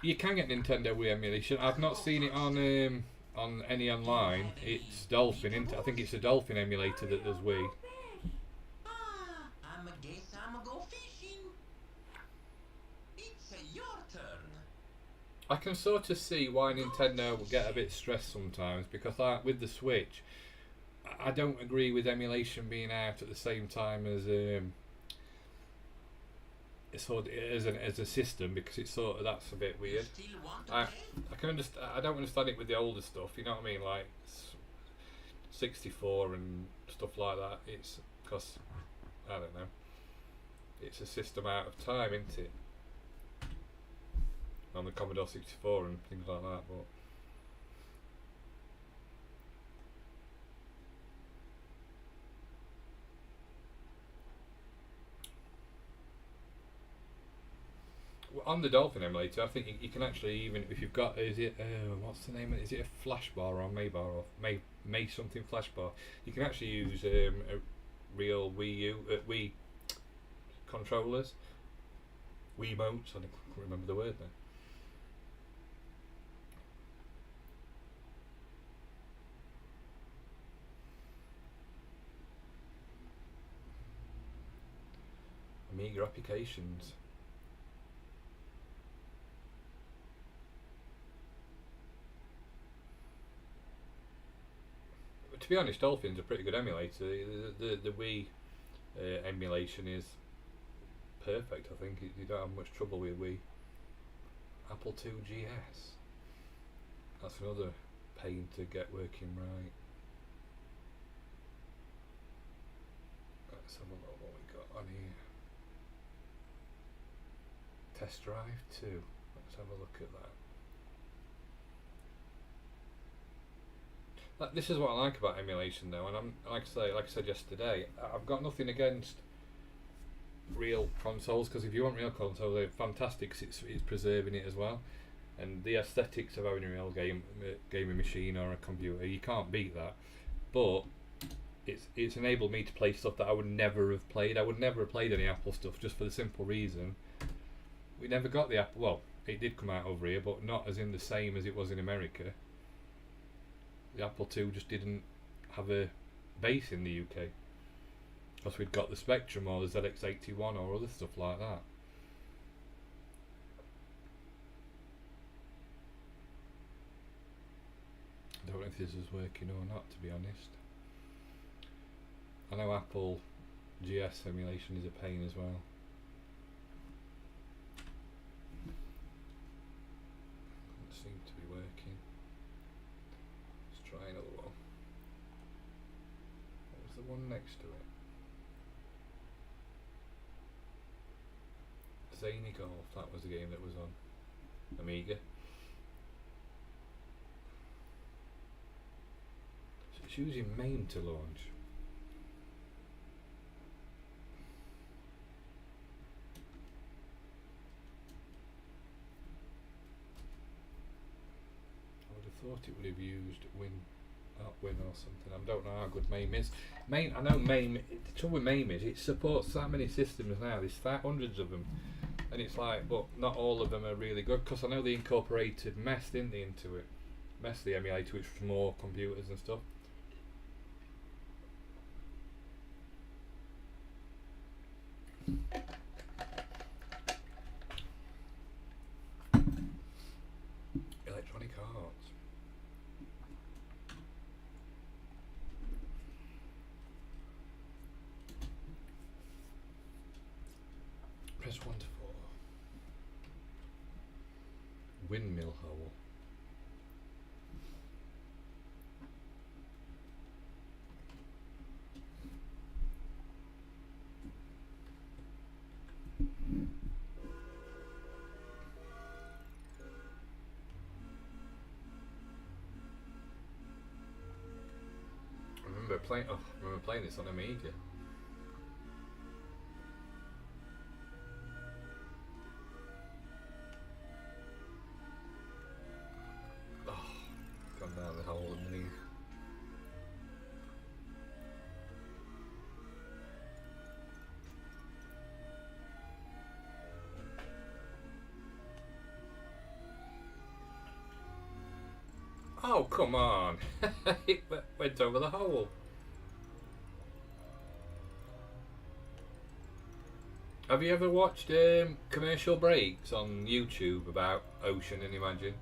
You can get Nintendo Wii emulation. I've not seen it on any online. It's Dolphin, isn't it? I think it's a Dolphin emulator that does Wii. I'ma guess I'ma go fishing. It's your turn. I can sort of see why Nintendo will get a bit stressed sometimes, because with the Switch, I don't agree with emulation being out at the same time as as a system, because it's sort of, that's a bit weird. Still want to I play? can understand. I don't understand it with the older stuff. You know what I mean, like 64 and stuff like that. It's because I don't know. It's a system out of time, isn't it? On the Commodore 64 and things like that, but. On the Dolphin emulator, I think you can actually, even if you've got, is it what's the name of it? Is it a flash bar or May bar or May something flash bar? You can actually use a real Wii controllers, Wiimotes. I can't remember the word now. Amiga applications. To be honest, Dolphin's a pretty good emulator. The Wii emulation is perfect. I think you don't have much trouble with Wii. Apple II GS. That's another pain to get working right. Let's have a look what we got on here. Test Drive 2. Let's have a look at that. This is what I like about emulation, though, and I'm like I said yesterday, I've got nothing against real consoles, because if you want real consoles, they're fantastic. 'Cause it's preserving it as well. and the aesthetics of having a real gaming machine or a computer, you can't beat that. But it's enabled me to play stuff that I would never have played. I would never have played any Apple stuff, just for the simple reason we never got the Apple. Well, it did come out over here, but not as in the same as it was in America. The Apple II just didn't have a base in the UK, because we'd got the Spectrum or the ZX81 or other stuff like that. I don't know if this is working or not, to be honest. I know Apple GS emulation is a pain as well. Doesn't seem to be working. Let's try another one. What was the one next to it? Zany Golf, that was the game that was on Amiga. So it's using MAME to launch. Thought it would have used Win or something. I don't know how good MAME is. MAME, I know MAME. The trouble with MAME is it supports that many systems now. There's hundreds of them, and it's like, but not all of them are really good. Because I know they incorporated MES, didn't they, into it? MES, the emulator, which was more computers and stuff. Electronic Arts. Press 1 to 4. Windmill hole. I remember playing this on Amiga. Oh, gone down the hole underneath. Oh, come on! It went over the hole. Have you ever watched commercial breaks on YouTube about Ocean and Imagine?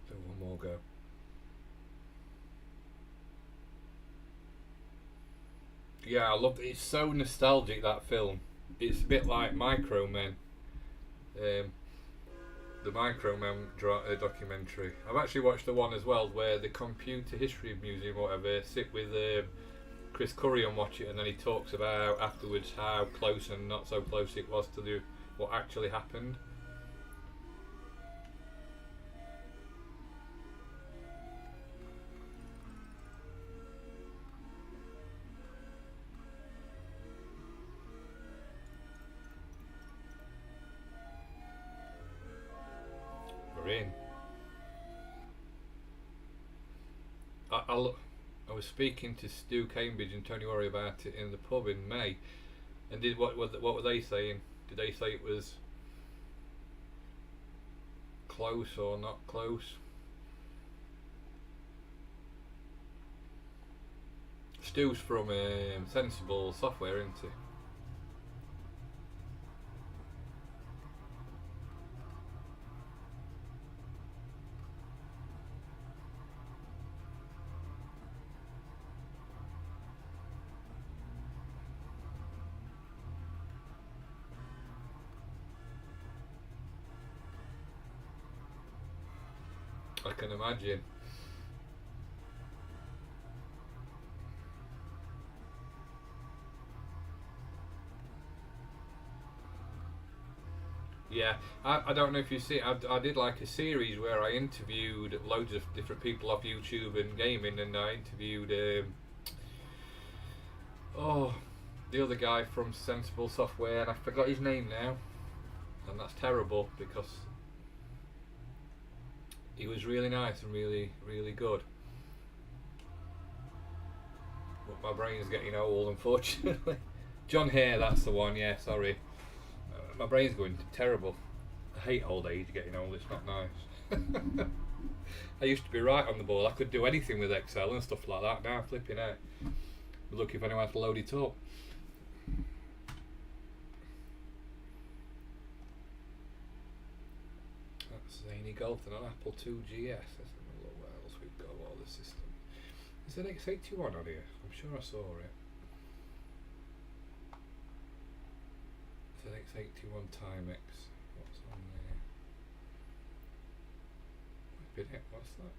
So one more go. Yeah, I love it. It's so nostalgic, that film. It's a bit like Micro Men, the Micro Men documentary. I've actually watched the one as well where the Computer History Museum or whatever sit with Chris Curry and watch it, and then he talks about afterwards how close and not so close it was to what actually happened. In. I was speaking to Stu Cambridge and Tony Worry about it in the pub in May, and what were they saying? Did they say it was close or not close? Stu's from Sensible Software, isn't he? I can imagine. Yeah, I don't know if you see. I did like a series where I interviewed loads of different people off YouTube and gaming, and I interviewed oh, the other guy from Sensible Software, and I forgot his name now, and that's terrible because he was really nice and really really good. But my brain's getting old, unfortunately. John Hare, that's the one. Yeah, sorry. My brain's going terrible. I hate old age, getting old. It's not nice. I used to be right on the ball. I could do anything with Excel and stuff like that. Now flipping out. Look if anyone has to load it up. That's Zany Golden on Apple II GS. Let's have a look what else we've got. All the system. Is there an X81 on here? I'm sure I saw it. It's an X81 Timex. What's on there? What's that?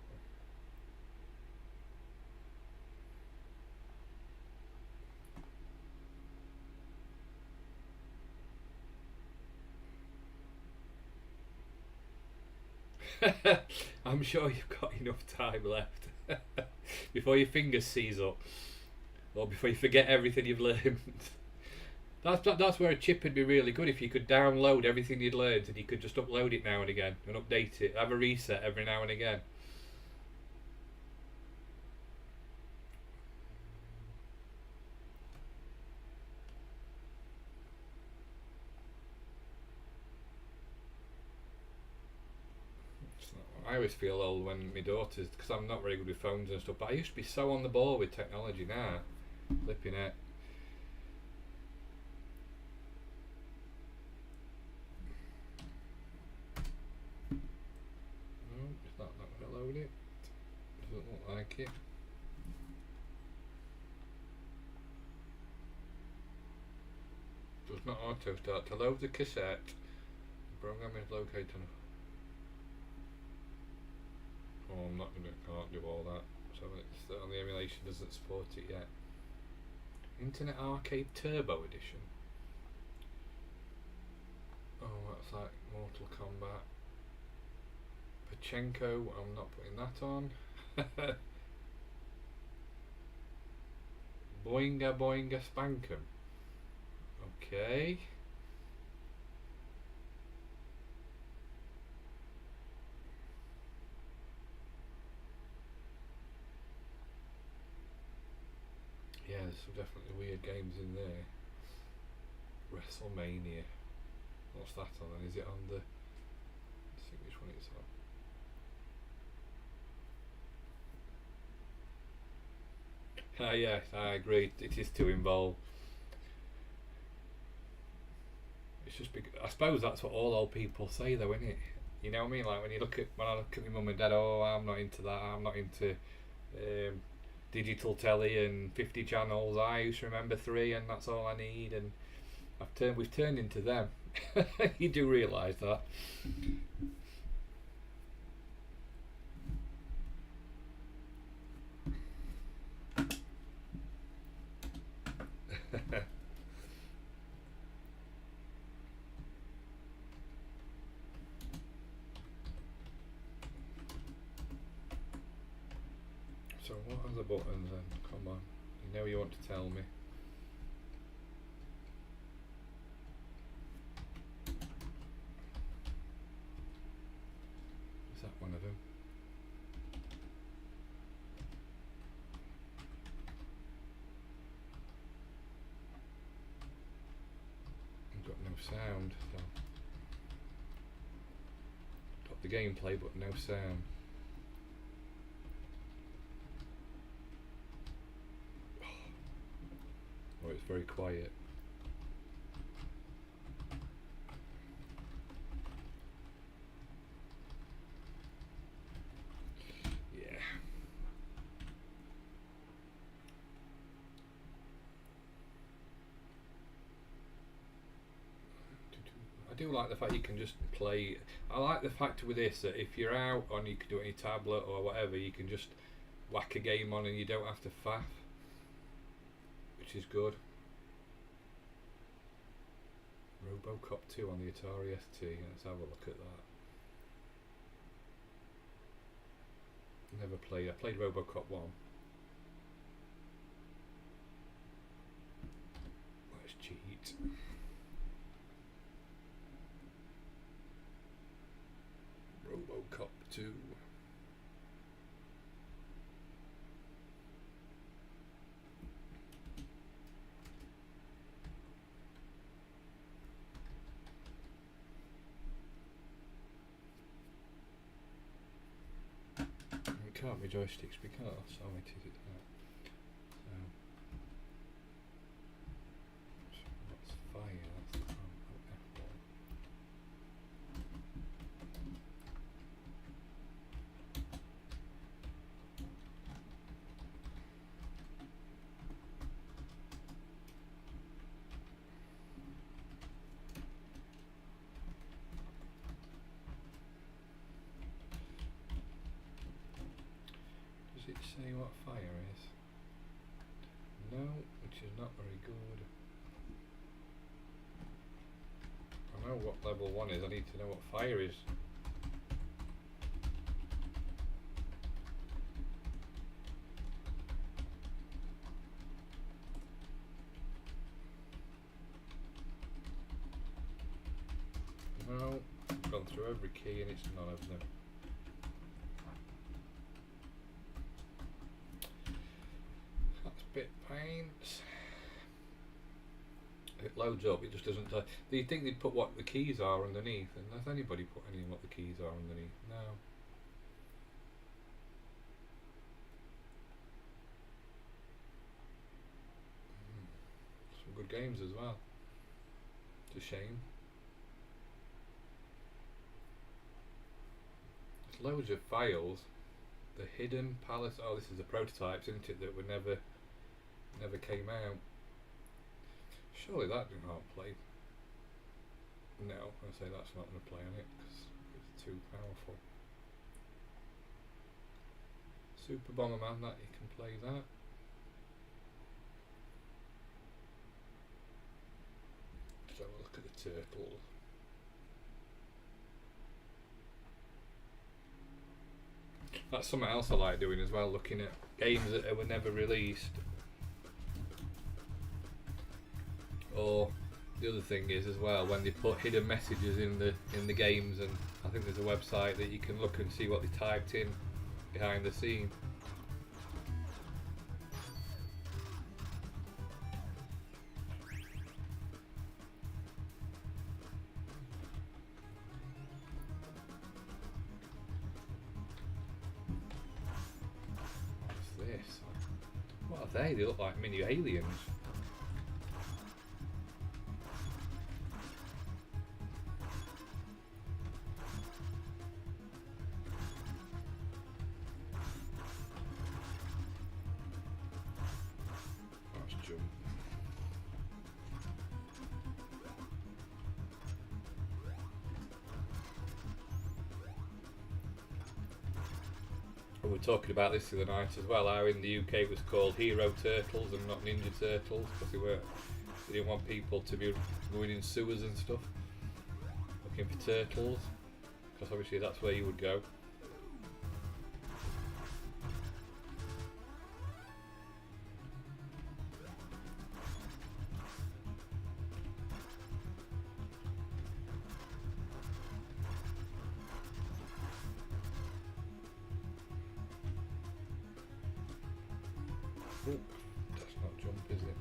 I'm sure you've got enough time left before your fingers seize up, or before you forget everything you've learned. That's where a chip would be really good, if you could download everything you'd learned and you could just upload it now and again and update it, have a reset every now and again. I always feel old when my daughters, because I'm not very good with phones and stuff, but I used to be so on the ball with technology. Now flipping it. No, it's not going to load it. Doesn't look like it. Does not auto start. To load the cassette, the program is located on. Oh, I'm not gonna, can't do all that. So it's on the emulation, doesn't support it yet. Internet Arcade Turbo Edition. Oh, that's like Mortal Kombat. Pachenko, I'm not putting that on. Boinga Boinga Spankum. Okay. Yeah, there's some definitely weird games in there. WrestleMania. What's that on? Is it on the... Let's see which one it's on. Yes, I agree. It is too involved. It's just because, I suppose that's what all old people say, though, isn't it? You know what I mean? Like when I look at my mum and dad. Oh, I'm not into that. I'm not into digital telly and 50 channels. I used to remember 3, and that's all I need. And we've turned into them. You do realise that. So what are the buttons then? Come on, you know you want to tell me. Is that one of them? I've got no sound, so got the gameplay but no sound. Oh, it's very quiet. Yeah. I do like the fact you can just play. I like the fact with this that if you're out on, you can do it on your tablet or whatever, you can just whack a game on and you don't have to faff, which is good. Robocop 2 on the Atari ST. Let's have a look at that. Never played. I played Robocop 1. Let's cheat. Robocop 2. It can't be joysticks because how it is it now? So that's fire, that's the F1. Does it say what fire is? No, which is not very good. I know what level 1 is, I need to know what fire is. No, I've gone through every key and it's none of them. That's bit pains. It loads up, it just doesn't tell. Do you think they'd put what the keys are underneath? And has anybody put any what the keys are underneath? No. Some good games as well. It's a shame. There's loads of files. The hidden palace. Oh, this is the prototypes, isn't it? That were never came out. Surely that did not play. No, I say that's not going to play on it because it's too powerful. Super Bomberman, that you can play that. Let's have a look at the turtles. That's something else I like doing as well, looking at games that were never released. Or the other thing is as well, when they put hidden messages in the games, and I think there's a website that you can look and see what they typed in behind the scene. What's this? What are they? They look like mini aliens. We were talking about this the other night as well, how in the UK it was called Hero Turtles and not Ninja Turtles because they didn't want people to be going in sewers and stuff looking for turtles, because obviously that's where you would go. Ooh, that's not jump, is it?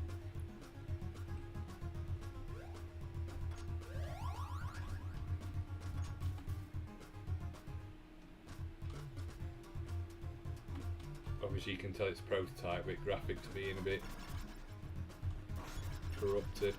Obviously you can tell it's a prototype with graphics being a bit corrupted.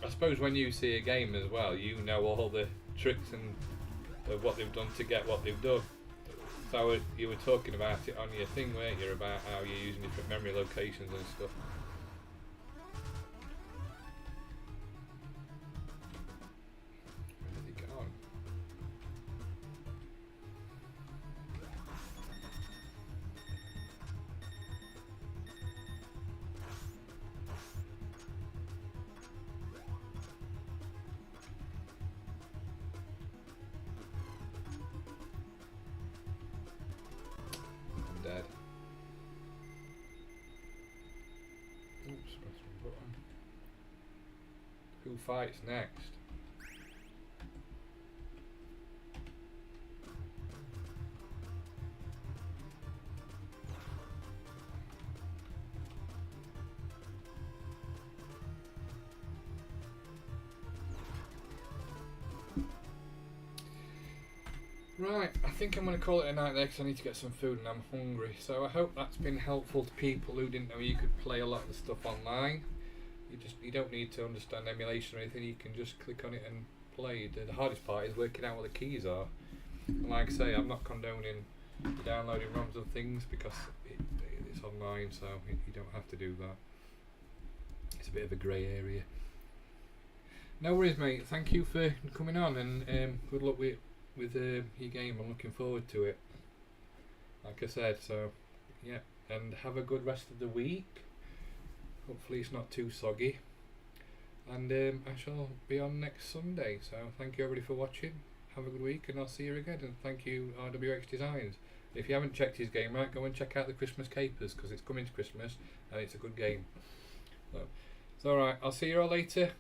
I suppose when you see a game as well, you know all the tricks and of what they've done to get what they've done. So you were talking about it on your thing, weren't you, about how you're using different memory locations and stuff. fights next. Right, I think I'm going to call it a night there because I need to get some food and I'm hungry. So I hope that's been helpful to people who didn't know you could play a lot of the stuff online. You don't need to understand emulation or anything. You can just click on it and play. The hardest part is working out what the keys are. And like I say, I'm not condoning downloading ROMs and things because it's online, so you don't have to do that. It's a bit of a grey area. No worries, mate. Thank you for coming on, and good luck with your game. I'm looking forward to it, like I said. So yeah, and have a good rest of the week. Hopefully it's not too soggy, and I shall be on next Sunday. So thank you everybody for watching. Have a good week, and I'll see you again. And thank you RWX Designs. If you haven't checked his game out, go and check out the Christmas Capers because it's coming to Christmas and it's a good game. So it's alright. I'll see you all later.